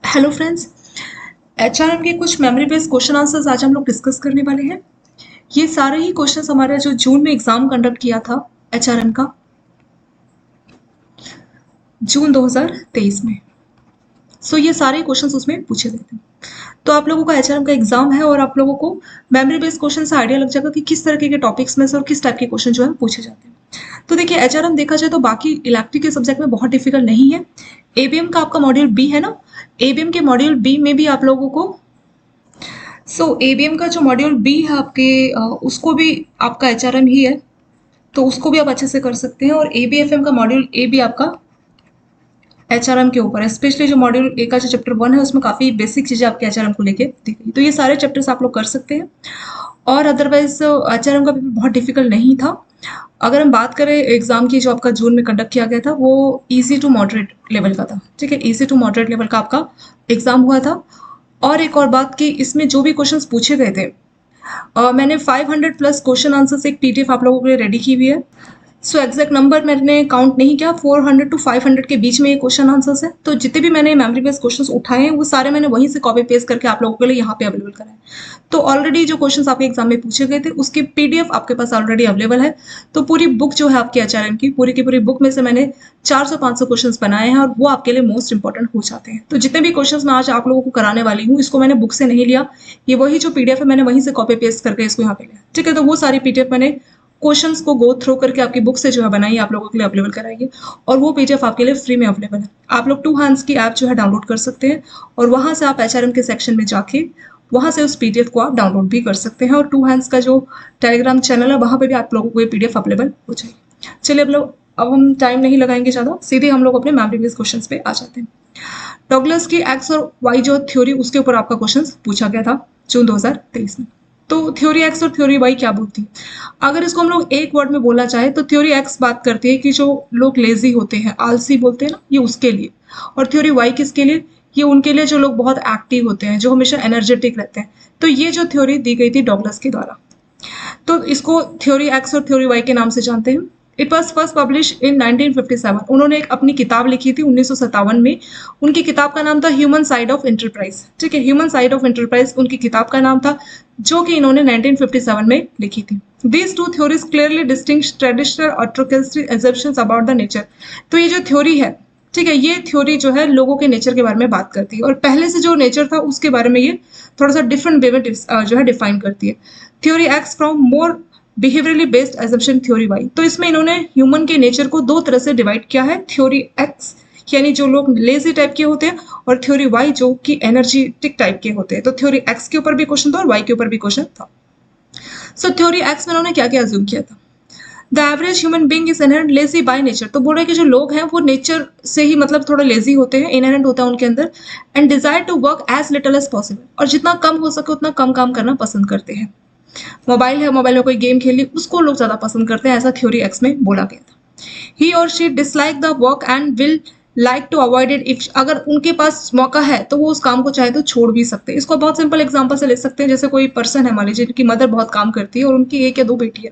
Hello friends, HRM के कुछ memory based question answers आज हम लोग डिस्कस करने वाले हैं। ये सारे ही क्वेश्चंस हमारा जो जून में एग्जाम कंडक्ट किया था एचआरएम का, जून 2023 में। ये सारे क्वेश्चंस उसमें पूछे गए थे। तो आप लोगों का एचआरएम का एग्जाम है और आप लोगों को मेमोरी बेस्ड क्वेश्चन से आइडिया लग जाएगा कि किस तरीके के टॉपिक्स में से और किस टाइप के क्वेश्चन जो है पूछे जाते हैं। तो देखिए, एचआरएम देखा जाए तो बाकी इलेक्ट्रिक के सब्जेक्ट में बहुत डिफिकल्ट नहीं है। एबीएम का आपका मॉड्यूल बी है ना, एबीएम के मॉड्यूल बी में भी आप लोगों को एबीएम का जो मॉड्यूल बी है आपके, उसको भी आपका एचआरएम ही है, तो उसको भी आप अच्छे से कर सकते हैं। और एबीएफएम का मॉड्यूल ए भी आपका एचआरएम के ऊपर है। स्पेशली जो मॉड्यूल ए का जो चैप्टर 1 है उसमें काफी बेसिक चीजें आपके एचआरएम को लेके दी गई, तो ये सारे चैप्टर्स आप लोग कर सकते हैं। और अदरवाइज एचआरएम का पेपर बहुत डिफिकल्ट नहीं था। अगर हम बात करें एग्जाम की, जो आपका जून में कंडक्ट किया गया था वो इजी टू मॉडरेट लेवल का था। ठीक है, इजी टू मॉडरेट लेवल का आपका एग्जाम हुआ था। और एक और बात कि इसमें जो भी क्वेश्चंस पूछे गए थे, मैंने 500 प्लस क्वेश्चन आंसर्स एक पीडीएफ आप लोगों के लिए रेडी की हुई है। एग्जैक्ट नंबर मैंने काउंट नहीं किया, 400 टू 500 के बीच में ये क्वेश्चन आंसर्स है। तो जितने भी मैंने मेमोरी बेस्ड क्वेश्चंस उठाए हैं वो सारे मैंने वहीं से कॉपी पेस्ट करके आप लोगों के लिए यहाँ पे अवेलेबल करा है। तो ऑलरेडी जो क्वेश्चंस आपके एग्जाम में पूछे गए थे उसकी पीडीएफ आपके पास ऑलरेडी अवेलेबल है। तो पूरी बुक जो है आपकी एचआरएम की पूरी बुक में से मैंने 400-500 क्वेश्चंस बनाए हैं और वो आपके लिए मोस्ट इंपॉर्टेंट हो जाते हैं। तो जितने भी क्वेश्चंस मैं आज आप लोगों को कराने वाली हूँ, इसको मैंने बुक से नहीं लिया, ये वही जो पीडीएफ है मैंने वहीं से कॉपी पेस्ट करके इसको यहाँ पे लिया। ठीक है, तो वो सारी पीडीएफ मैंने क्वेश्चंस को गो थ्रू करके आपकी बुक से जो है बनाई, आप लोगों के लिए अवेलेबल कराइए। और वो पीडीएफ आपके लिए फ्री में अवेलेबल है। आप लोग टू हैंड्स की ऐप जो है डाउनलोड कर सकते हैं और वहां से आप एचआरएम के सेक्शन में जाके वहां से उस पीडीएफ को आप डाउनलोड भी कर सकते हैं। और टू हैंड्स का जो टेलीग्राम चैनल है वहां पे भी आप लोगों को ये पीडीएफ अवेलेबल हो जाएगी। चलिए अब हम टाइम नहीं लगाएंगे ज्यादा, सीधे हम लोग अपने मेमोरी बेस्ड क्वेश्चंस पे आ जाते हैं। डॉगलस की एक्स और वाई जो थ्योरी, उसके ऊपर आपका क्वेश्चन पूछा गया था जून 2023 में। तो थ्योरी एक्स और थ्योरी वाई क्या बोलती है? अगर इसको हम लोग एक वर्ड में बोलना चाहे तो थ्योरी एक्स बात करती है कि जो लोग लेजी होते हैं, आलसी बोलते हैं ना, ये उसके लिए। और थ्योरी वाई किसके लिए? ये उनके लिए जो लोग बहुत एक्टिव होते हैं, जो हमेशा एनर्जेटिक रहते हैं। तो ये जो थ्योरी दी गई थी डॉगलस के द्वारा, तो इसको थ्योरी एक्स और थ्योरी वाई के नाम से जानते हैं। It was first publish in 1957। उन्होंने एक अपनी किताब लिखी थी 1957 में। उनकी किताब का नाम था ह्यूमन साइड ऑफ एंटरप्राइज। ठीक है, ह्यूमन साइड ऑफ एंटरप्राइज उनकी किताब का नाम था, जो कि इन्होंने 1957 में लिखी थी। These two theories clearly distinguish traditional orthodoxy assumptions about the nature। तो ये जो थ्योरी है, ठीक है, ये थ्योरी जो है लोगों के नेचर के बारे में बात करती है और पहले से जो नेचर था उसके बारे में ये थोड़ा सा डिफरेंट वे में जो है डिफाइन करती है। Theory X from more behaviourally based assumption theory Y. तो इसमें इन्होंने ह्यूमन के नेचर को दो तरह से डिवाइड किया है। थ्योरी एक्स यानी जो लोग लेजी टाइप के होते हैं, और थ्योरी वाई जो कि एनर्जेटिक टाइप के होते हैं। तो थ्योरी एक्स के ऊपर भी क्वेश्चन था और वाई के ऊपर भी क्वेश्चन था। थ्योरी एक्स में उन्होंने क्या क्या अज्यूम किया था? The average human being is inherent lazy by nature. तो बोल रहे कि जो लोग हैं वो नेचर से ही मतलब थोड़ा लेजी होते हैं, इनहेरेंट होता है उनके अंदर। And desire to work as little as possible, और जितना कम हो सके उतना कम काम करना पसंद करते हैं। मोबाइल है, मोबाइल में कोई गेम खेली, उसको लोग ज्यादा पसंद करते हैं, ऐसा थ्योरी एक्स में बोला गया था। He or she dislike the work and will like to avoid it if. अगर उनके पास मौका है तो वो उस काम को चाहे तो छोड़ भी सकते हैं। इसको बहुत सिंपल एग्जांपल से ले सकते हैं। जैसे कोई पर्सन है, मान लीजिए जिनकी मदर बहुत काम करती है और उनकी एक या दो बेटी है।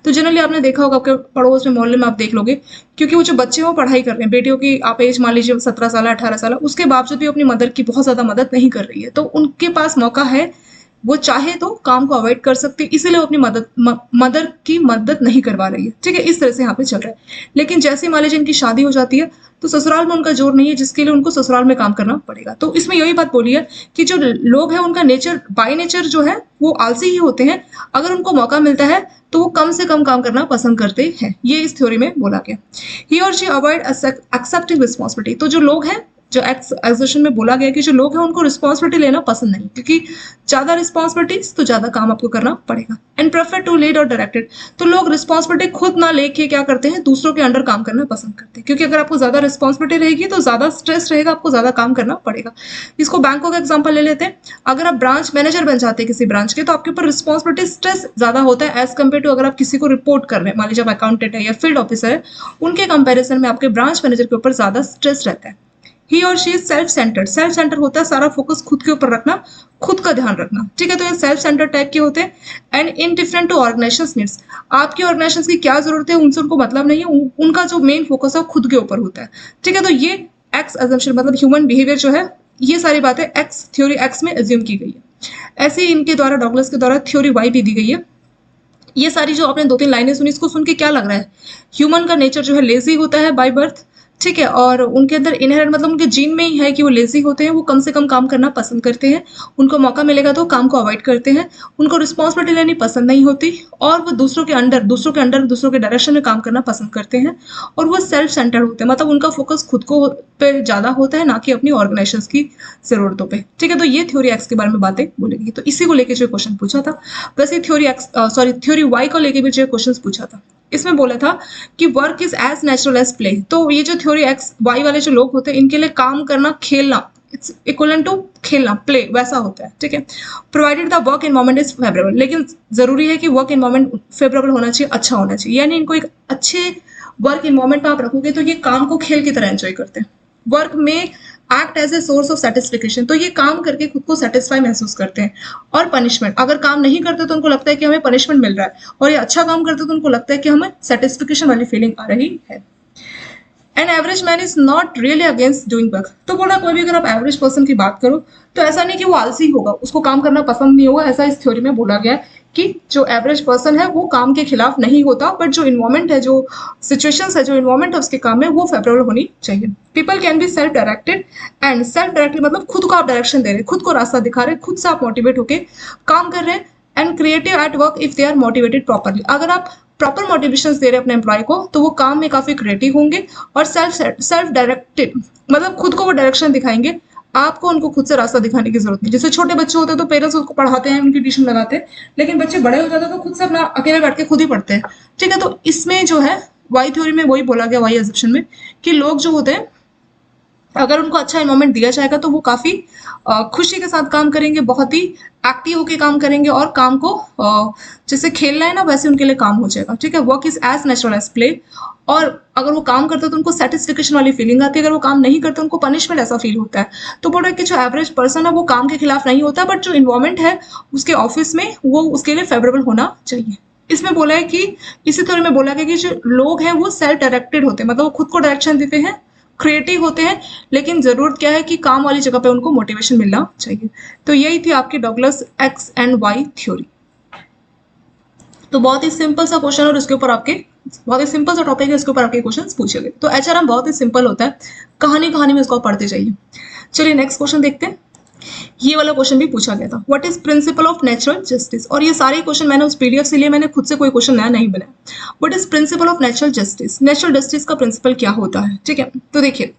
तो जनरली आपने देखा होगा, आपके पड़ोस में, मोहल्ले में आप देख लोगे, क्योंकि वो जो बच्चे हैं वो पढ़ाई कर रहे हैं, बेटियों की आप एज मान लीजिए 17 साल 18 साल, उसके बावजूद भी अपनी मदर की बहुत ज्यादा मदद नहीं कर रही है। तो उनके पास मौका है, वो चाहे तो काम को अवॉइड कर सकते हैं, इसीलिए वो अपनी मदर की मदद नहीं करवा रही है। ठीक है, इस तरह से यहाँ पे चल रहा है। लेकिन जैसे मान लीजिए इनकी शादी हो जाती है तो ससुराल में उनका जोर नहीं है, जिसके लिए उनको ससुराल में काम करना पड़ेगा। तो इसमें यही बात बोली है कि जो लोग हैं उनका नेचर बाय नेचर जो है वो आलसी ही होते हैं। अगर उनको मौका मिलता है तो वो कम से कम काम करना पसंद करते हैं। ये इस थ्योरी में बोला गया। ही or she avoid accepting responsibility. तो जो लोग हैं, जो एक्सेशन में बोला गया कि जो लोग हैं उनको रिस्पॉन्सिबिलिटी लेना पसंद नहीं, क्योंकि ज्यादा रिस्पॉन्सिबिलिटीज तो ज्यादा काम आपको करना पड़ेगा। एंड प्रेफर टू लीड और डायरेक्टेड। तो लोग रिस्पॉन्सिबिलिटी खुद ना लेके क्या करते हैं, दूसरों के अंडर काम करना पसंद करते हैं, क्योंकि अगर आपको ज्यादा रिस्पॉन्सिबिलिटी रहेगी तो ज्यादा स्ट्रेस रहेगा, आपको ज्यादा काम करना पड़ेगा। इसको बैंकों का एग्जाम्पल ले लेते हैं। अगर आप ब्रांच मैनेजर बन जाते हैं किसी ब्रांच के, तो आपके ऊपर रिस्पॉन्सिबिलिटी स्ट्रेस ज्यादा होता है एज कम्पेयर टू अगर आप किसी को रिपोर्ट कर रहे हैं। मान लीजिए आप अकाउंटेंट है या फील्ड ऑफिसर है, उनके कंपेरिजन में आपके ब्रांच मैनेजर के ऊपर ज्यादा स्ट्रेस रहता है। ही or she is self centred. Self centre होता है सारा फोकस खुद के ऊपर रखना, खुद का ध्यान रखना। ठीक है, तो ये सेल्फ सेंटर टाइप के होते हैं। And indifferent to organisation needs. आपकी ऑर्गेनाइजेशन की क्या जरूरत है उनसे उनको मतलब नहीं है, उनका जो मेन फोकस है वो खुद के ऊपर होता है। ठीक है, तो ये एक्स अजम्पशन मतलब ह्यूमन बिहेवियर जो है ये सारी बातें एक्स थ्योरी एक्स में एज्यूम की गई है। ऐसे ही इनके द्वारा डॉगलस के द्वारा थ्योरी वाई भी दी गई है। ये सारी जो आपने 2-3 लाइनें सुनी, इसको सुन के क्या लग रहा है? ह्यूमन का नेचर जो है लेजी होता है बाय बर्थ, ठीक है, और उनके अंदर इनहेरेंट मतलब उनके जीन में ही है कि वो लेजी होते हैं, वो कम से कम काम करना पसंद करते हैं, उनको मौका मिलेगा तो काम को अवॉइड करते हैं, उनको रिस्पॉन्सिबिलिटी लेनी पसंद नहीं होती, और वो दूसरों के डायरेक्शन में काम करना पसंद करते हैं, और वो सेल्फ सेंटर्ड होते हैं, मतलब उनका फोकस खुद को पे ज़्यादा होता है, ना कि अपनी ऑर्गेनाइजेशन की ज़रूरतों पे, ठीक है। तो ये थ्योरी एक्स के बारे में बातें बोलेगी। तो इसी को लेके जो क्वेश्चन पूछा था, वैसे थ्योरी वाई को लेके भी जो क्वेश्चन पूछा था, इसमें बोला था कि work is as natural as play. तो ये जो थ्योरी एक्स वाई वाले जो लोग होते हैं, इनके लिए काम करना, खेलना, इट्स इक्वल टू खेलना, प्ले वैसा होता है, ठीक है। Provided the work environment is favourable, लेकिन जरूरी है कि वर्क एनवायरमेंट फेवरेबल होना चाहिए, अच्छा होना चाहिए, यानी इनको एक अच्छे वर्क एनवायरमेंट में आप रखोगे तो ये काम को खेल की तरह एंजॉय करते हैं। वर्क में act as a source of satisfaction, तो ये काम करके खुद को सेटिस्फाई महसूस करते हैं। और पनिशमेंट, अगर काम नहीं करते तो उनको लगता है कि हमें पनिशमेंट मिल रहा है, और ये अच्छा काम करते तो उनको लगता है कि हमें सेटिस्फिकेशन वाली फीलिंग आ रही है। An average man is not really against doing work. तो बोला कोई भी अगर आप एवरेज पर्सन की बात करो तो ऐसा नहीं कि वो आलसी होगा, उसको काम करना पसंद नहीं होगा, ऐसा इस थ्योरी में बोला गया है कि जो एवरेज पर्सन है वो काम के खिलाफ नहीं होता, बट जो इन्वायरमेंट है, जो सिचुएशंस है, जो इन्वायरमेंट है उसके काम में, वो फेवरेबल होनी चाहिए। People can be self directed, and self directed मतलब खुद को आप डायरेक्शन दे रहे हैं, खुद को रास्ता दिखा रहे हैं, खुद से आप मोटिवेट होके काम कर रहे हैं। And creative at work if they are motivated properly, अगर आप प्रॉपर मोटिवेशन दे रहे हैं अपने एम्प्लॉय को तो वो काम में काफी क्रिएटिव होंगे। और सेल्फ डायरेक्टेड मतलब खुद को वो डायरेक्शन दिखाएंगे, आपको उनको खुद से रास्ता दिखाने की जरूरत नहीं। जैसे छोटे बच्चे होते हैं तो पेरेंट्स उसको पढ़ाते हैं, उनकी ट्यूशन लगाते हैं, लेकिन बच्चे बड़े हो जाते हैं तो खुद से अपना अकेले बैठ के खुद ही पढ़ते हैं, ठीक है। तो इसमें जो है वाई थ्योरी में वही बोला गया, वाई एजप्शन में, कि लोग जो होते हैं अगर उनको अच्छा एनवायरमेंट दिया जाएगा तो वो काफी खुशी के साथ काम करेंगे, बहुत ही एक्टिव होकर काम करेंगे, और काम को जैसे खेलना है ना वैसे उनके लिए काम हो जाएगा, ठीक है। Work is as natural as play, और अगर वो काम करते तो उनको सेटिस्फिकेशन वाली फीलिंग आती है, अगर वो काम नहीं करते उनको पनिशमेंट ऐसा फील होता है। तो बोल रहे कि जो एवरेज पर्सन है वो काम के खिलाफ नहीं होता, बट जो इन्वायरमेंट है उसके ऑफिस में वो उसके लिए फेवरेबल होना चाहिए। इसमें बोला है कि इसी तरह में बोला गया कि जो लोग हैं वो सेल्फ डायरेक्टेड होते हैं, मतलब वो खुद को डायरेक्शन देते हैं, क्रिएटिव होते हैं, लेकिन जरूरत क्या है कि काम वाली जगह पे उनको मोटिवेशन मिलना चाहिए। तो यही थी आपकी Douglas X and Y theory. तो बहुत ही सिंपल सा क्वेश्चन, और इसके ऊपर आपके बहुत ही सिंपल सा टॉपिक है, इसके ऊपर आपके क्वेश्चंस पूछे गए। तो एचआरएम बहुत ही सिंपल होता है, कहानी में इसको पढ़ते जाइए। चलिए नेक्स्ट क्वेश्चन देखते हैं। ये वाला क्वेश्चन भी पूछा गया था, what is principal of natural justice. और ये सारे क्वेश्चन मैंने उस पीडीएफ से लिए, मैंने खुद से कोई क्वेश्चन नया नहीं बनाया। What is principal of natural justice, natural justice का प्रिंसिपल क्या होता है, ठीक है। तो देखिए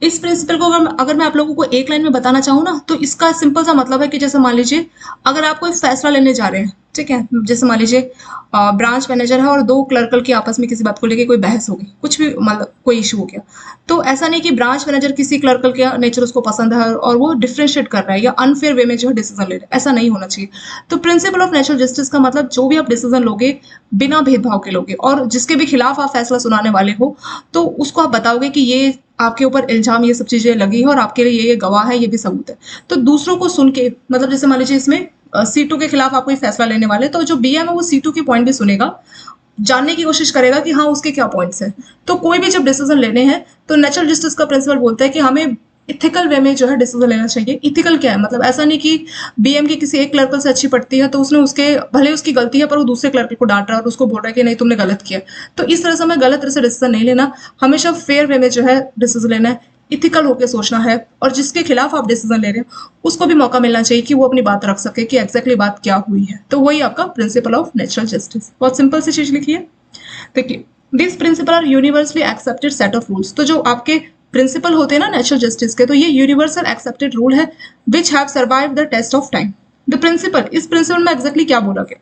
इस प्रिंसिपल को अगर मैं आप लोगों को एक लाइन में बताना चाहूँ ना, तो इसका सिंपल सा मतलब है कि जैसे मान लीजिए अगर आप कोई फैसला लेने जा रहे हैं, ठीक है, जैसे मान लीजिए ब्रांच मैनेजर है और दो क्लर्कल की आपस में किसी बात को लेके कोई बहस हो गई, कुछ भी मतलब कोई इशू हो गया, तो ऐसा नहीं कि ब्रांच मैनेजर किसी क्लर्कल का नेचर उसको पसंद है और वो डिफ्रेंशिएट कर रहा है या अनफेयर वे में जो है डिसीजन ले रहा है, ऐसा नहीं होना चाहिए। तो प्रिंसिपल ऑफ नेचुरल जस्टिस का मतलब जो भी आप डिसीजन लोगे बिना भेदभाव के लोगे, और जिसके भी खिलाफ आप फैसला सुनाने वाले हो तो उसको आप बताओगे कि ये आपके ऊपर इल्जाम ये सब चीजें लगी है और आपके लिए ये गवाह है, ये भी सबूत है। तो दूसरों को सुन के, मतलब जैसे मान लीजिए इसमें C2 के खिलाफ आप कोई फैसला लेने वाले, तो जो BM है वो C2 के पॉइंट भी सुनेगा, जानने की कोशिश करेगा कि हाँ उसके क्या पॉइंट्स हैं। तो कोई भी जब डिसीजन लेने हैं तो नेचुरल जस्टिस का प्रिंसिपल बोलता है कि हमें इथिकल वे में जो है डिसीजन लेना चाहिए। इथिकल क्या है, मतलब ऐसा नहीं कि BM की किसी एक क्लर्कल से अच्छी पड़ती है तो उसने उसके भले उसकी गलती है पर वो दूसरे क्लर्कल को डांट रहा है और उसको बोल रहा है कि नहीं तुमने गलत किया। तो इस तरह से हमें गलत तरह से डिसीजन नहीं लेना, हमेशा फेयर वे में जो है डिसीजन लेना है, इथिकल होकर सोचना है, और जिसके खिलाफ आप डिसीजन ले रहे हैं उसको भी मौका मिलना चाहिए कि वो अपनी बात रख सके कि एग्जैक्टली बात क्या हुई है। तो वही आपका प्रिंसिपल ऑफ नेचुरल जस्टिस, बहुत सिंपल सी चीज लिखी है। देखिए this principle are universally accepted set of rules. तो जो आपके प्रिंसिपल होते हैं ना नेचुरल जस्टिस के, तो ये यूनिवर्सल एक्सेप्टेड रूल है which have survive the test of time. The principle, इस प्रिंसिपल में एग्जैक्टली क्या बोला गया,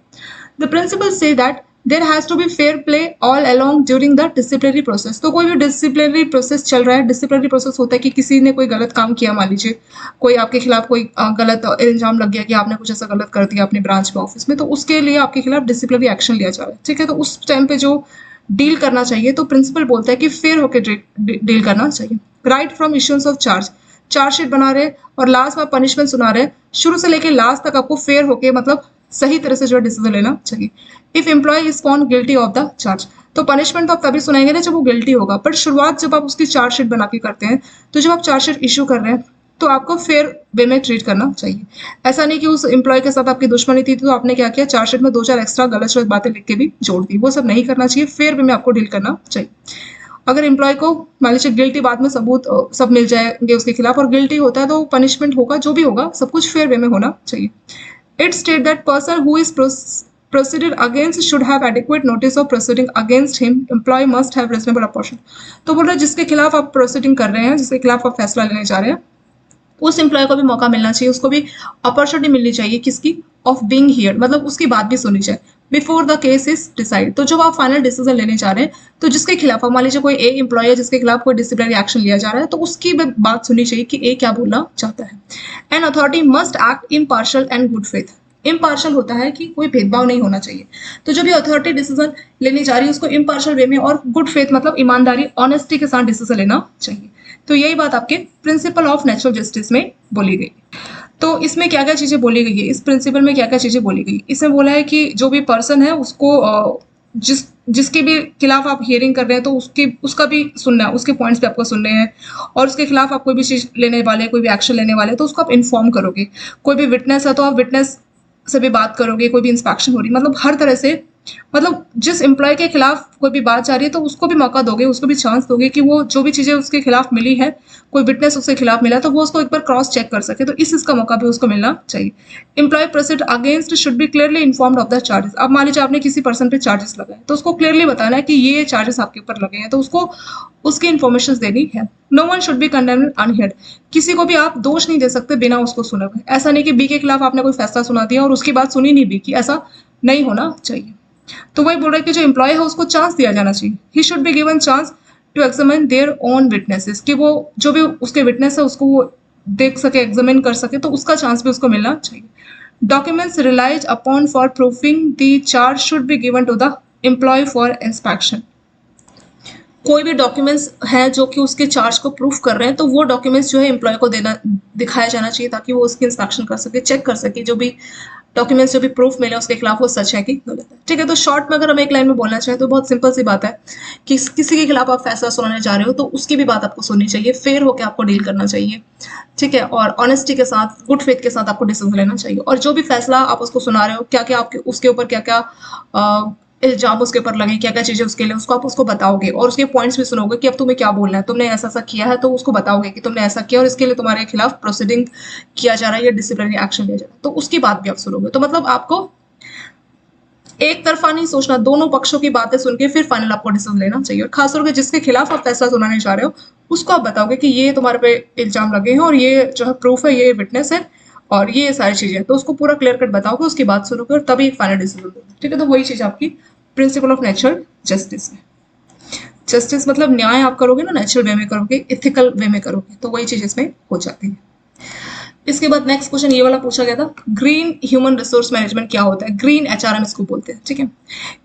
the principle says that there has to be fair play all along during the disciplinary process. तो कोई भी डिसिप्लिनरी प्रोसेस चल रहा है, डिसिप्लिनरी प्रोसेस होता है कि किसी ने कोई गलत काम किया, मान लीजिए कोई आपके खिलाफ कोई गलत इल्जाम लग गया कि आपने कुछ ऐसा गलत कर दिया अपने ब्रांच में, ऑफिस में, तो उसके लिए आपके खिलाफ डिसिप्लिनरी एक्शन लिया जा रहा है, ठीक है। तो उस टाइम पे जो डील करना चाहिए, तो प्रिंसिपल बोलता है कि फेयर होकर डील करना चाहिए। Right from issuance of chargesheet बना रहे और लास्ट में पनिशमेंट सुना रहे, शुरू से लेकर लास्ट तक आपको फेयर होके मतलब सही तरह से जो है डिसीजन लेना चाहिए। If employee is found guilty of the charge, तो पनिशमेंट तो आप तभी सुनाएंगे ना जब वो गिल्टी होगा, बट शुरुआत जब आप उसकी चार्जशीट बना के करते हैं, तो जब आप चार्जशीट इशू कर रहे हैं तो आपको फेयर वे में ट्रीट करना चाहिए। ऐसा नहीं कि उस एम्प्लॉय के साथ आपकी दुश्मनी थी तो आपने क्या किया, चार्जशीट में 2-4 एक्स्ट्रा गलत बातें लिख के भी जोड़ दी। वो सब नहीं करना चाहिए, फेयर वे में आपको डील करना चाहिए। अगर एम्प्लॉय को मान लीजिए गिल्टी बाद में सबूत सब मिल जाएंगे उसके खिलाफ और गिल्टी होता है तो पनिशमेंट होगा, जो भी होगा सब कुछ फेयर वे में होना चाहिए। It states that person who is proceeded against should have adequate notice of proceeding against him. Employee must have reasonable opportunity. तो बोल रहा है जिसके खिलाफ आप प्रोसीडिंग कर रहे हैं, जिसके खिलाफ आप फैसला लेने जा रहे हैं, उस एम्प्लॉय को भी मौका मिलना चाहिए, उसको भी अपॉर्चुनिटी मिलनी चाहिए। किसकी? ऑफ बीइंग हियर, मतलब उसकी बात भी सुननी चाहिए before the case is decide. तो जब आप फाइनल डिसीजन लेने जा रहे हैं तो जिसके खिलाफ, मान लीजिए कोई ए एम्प्लॉय है जिसके खिलाफ कोई डिसिप्लिनरी एक्शन लिया जा रहा है, तो उसकी बात सुननी चाहिए कि ए क्या बोलना चाहता है। An authority must act impartial and good faith. Impartial होता है कि कोई भेदभाव नहीं होना चाहिए। तो जब ये अथॉरिटी डिसीजन लेने जा रही है उसको इम्पार्शियल वे में और गुड फेथ मतलब ईमानदारी, ऑनेस्टी के साथ डिसीजन लेना चाहिए। तो यही बात आपके प्रिंसिपल ऑफ नेचुरल जस्टिस में बोली गई। तो इसमें क्या क्या चीजें बोली गई है, इस प्रिंसिपल में क्या क्या चीजें बोली गई, इसमें बोला है कि जो भी पर्सन है उसको जिसके भी खिलाफ आप हियरिंग कर रहे हैं तो उसका भी सुनना है, उसके पॉइंट्स भी आपको सुनने हैं। और उसके खिलाफ आप कोई भी चीज लेने वाले, कोई भी एक्शन लेने वाले तो उसको आप इन्फॉर्म करोगे। कोई भी विटनेस है तो आप विटनेस से भी बात करोगे। कोई भी इंस्पेक्शन हो रही, मतलब हर तरह से, मतलब जिस एम्प्लॉय के खिलाफ कोई भी बात जा रही है तो उसको भी मौका दोगे, उसको भी चांस दोगे कि वो जो भी चीजें उसके खिलाफ मिली है, कोई विटनेस उसके खिलाफ मिला तो वो उसको एक बार क्रॉस चेक कर सके। तो इस इसका मौका भी उसको मिलना चाहिए। Employee proceed against should be clearly informed of the charges. अब मान लीजिए आपने किसी पर्सन पे चार्जेस लगाए तो उसको क्लियरली बताना है कि ये चार्जेस आपके ऊपर लगे हैं, तो उसको उसकी इन्फॉर्मेशन देनी है। No one should be condemned unheard. किसी को भी आप दोष नहीं दे सकते बिना उसको सुने हुए। ऐसा नहीं कि बी के खिलाफ आपने कोई फैसला सुना दिया और उसकी बात सुनी नहीं बी की, ऐसा नहीं होना चाहिए। तो वही बोल रहा है कि जो एम्प्लॉय है उसको चांस दिया जाना चाहिए। He should be given chance to examine their own witnesses, कि वो जो भी उसके विटनेस है उसको वो देख सके, एग्जामिन कर सके, तो उसका चांस भी उसको मिलना चाहिए। Documents relies upon for proofing the charge should be given to the employee for inspection. कोई भी डॉक्यूमेंट्स हैं जो कि उसके चार्ज को प्रूफ कर रहे हैं तो वो डॉक्यूमेंट्स जो है एम्प्लॉय को दिखाया जाना चाहिए ताकि वो उसकी इंस्पेक्शन कर सके, चेक कर सके जो भी डॉक्यूमेंट्स जो भी प्रूफ मिले उसके खिलाफ वो सच है कि गलत है। ठीक है, तो शॉर्ट में अगर हम एक लाइन में बोलना चाहें तो बहुत सिंपल सी बात है कि किसी के खिलाफ आप फैसला सुनाने जा रहे हो तो उसकी भी बात आपको सुननी चाहिए, फेयर होकर आपको डील करना चाहिए। ठीक है, और ऑनेस्टी के साथ, गुड फेथ के साथ आपको डिसीजन लेना चाहिए। और जो भी फैसला आप उसको सुना रहे हो, क्या क्या आपके उसके ऊपर क्या क्या इल्जाम उसके ऊपर लगे, क्या क्या चीजें उसके लिए, उसको आप उसको बताओगे और उसके पॉइंट्स भी सुनोगे कि अब तुम्हें क्या बोलना है, तुमने ऐसा ऐसा किया है तो उसको बताओगे कि तुमने ऐसा किया और इसके लिए तुम्हारे खिलाफ प्रोसीडिंग किया जा रहा है या डिसिप्लिनरी एक्शन लिया जा रहा है, तो उसकी बात भी आप सुनोगे। तो मतलब आपको एक तरफा नहीं सोचना, दोनों पक्षों की बातें सुन के फिर फाइनल आपको डिसीजन लेना चाहिए। और खासतौर पर जिसके खिलाफ आप फैसला सुनाने जा रहे हो उसको आप बताओगे कि ये तुम्हारे पे इल्जाम लगे हैं और ये जो है प्रूफ है, ये विटनेस है और ये सारी चीजें, तो उसको पूरा क्लियर कट बताओगे, उसकी बात सुनोगे और तभी फाइनल डिसीजन दोगे। ठीक है, तो वही चीज आपकी प्रिंसिपल ऑफ नेचुरल जस्टिस है। जस्टिस मतलब न्याय आप करोगे ना, नेचुरल वे में करोगे, इथिकल वे में करोगे, तो वही चीज इसमें हो जाती है। इसके बाद नेक्स्ट क्वेश्चन ये वाला पूछा गया था, ग्रीन ह्यूमन रिसोर्स मैनेजमेंट क्या होता है? ग्रीन एचआरएम इसको बोलते हैं। ठीक है,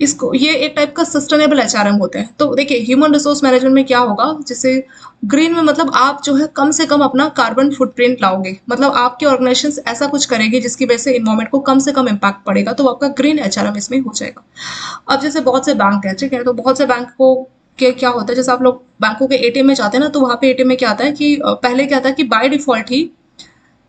इसको ये एक टाइप का सस्टेनेबल एचआरएम होते हैं। तो देखिए ह्यूमन रिसोर्स मैनेजमेंट में क्या होगा, जैसे ग्रीन में मतलब आप जो है कम से कम अपना कार्बन फुटप्रिंट लाओगे, मतलब आपकी ऑर्गेनाइजेशन ऐसा कुछ करेगी जिसकी वजह से इन्वायरमेंट को कम से कम इम्पैक्ट पड़ेगा, तो आपका ग्रीन एचआरएम इसमें हो जाएगा। अब जैसे बहुत से बैंक है, ठीक है, तो बहुत से बैंक को क्या होता है, जैसे आप लोग बैंकों के एटीएम में जाते हैं ना, तो वहां पे एटीएम में क्या आता है कि पहले क्या था कि बाय डिफॉल्ट ही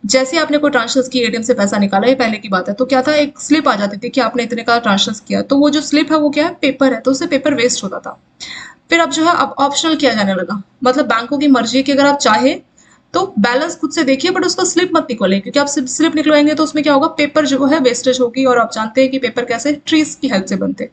जैसे आपने कोई ट्रांसफर की, एटीएम से पैसा निकाला, ये पहले की बात है, तो क्या था एक स्लिप आ जाती थी कि आपने इतने का ट्रांसफर किया, तो वो जो स्लिप है वो क्या है, पेपर है, तो उससे पेपर वेस्ट होता था। फिर अब जो है अब ऑप्शनल किया जाने लगा, मतलब बैंकों की मर्जी कि अगर आप चाहे तो बैलेंस खुद से देखिए बट उसका स्लिप मत निकालें, क्योंकि आप स्लिप निकलवाएंगे तो उसमें क्या होगा, पेपर जो है वेस्टेज होगी, और आप जानते हैं कि पेपर कैसे, ट्रीज की हेल्प से बनते हैं।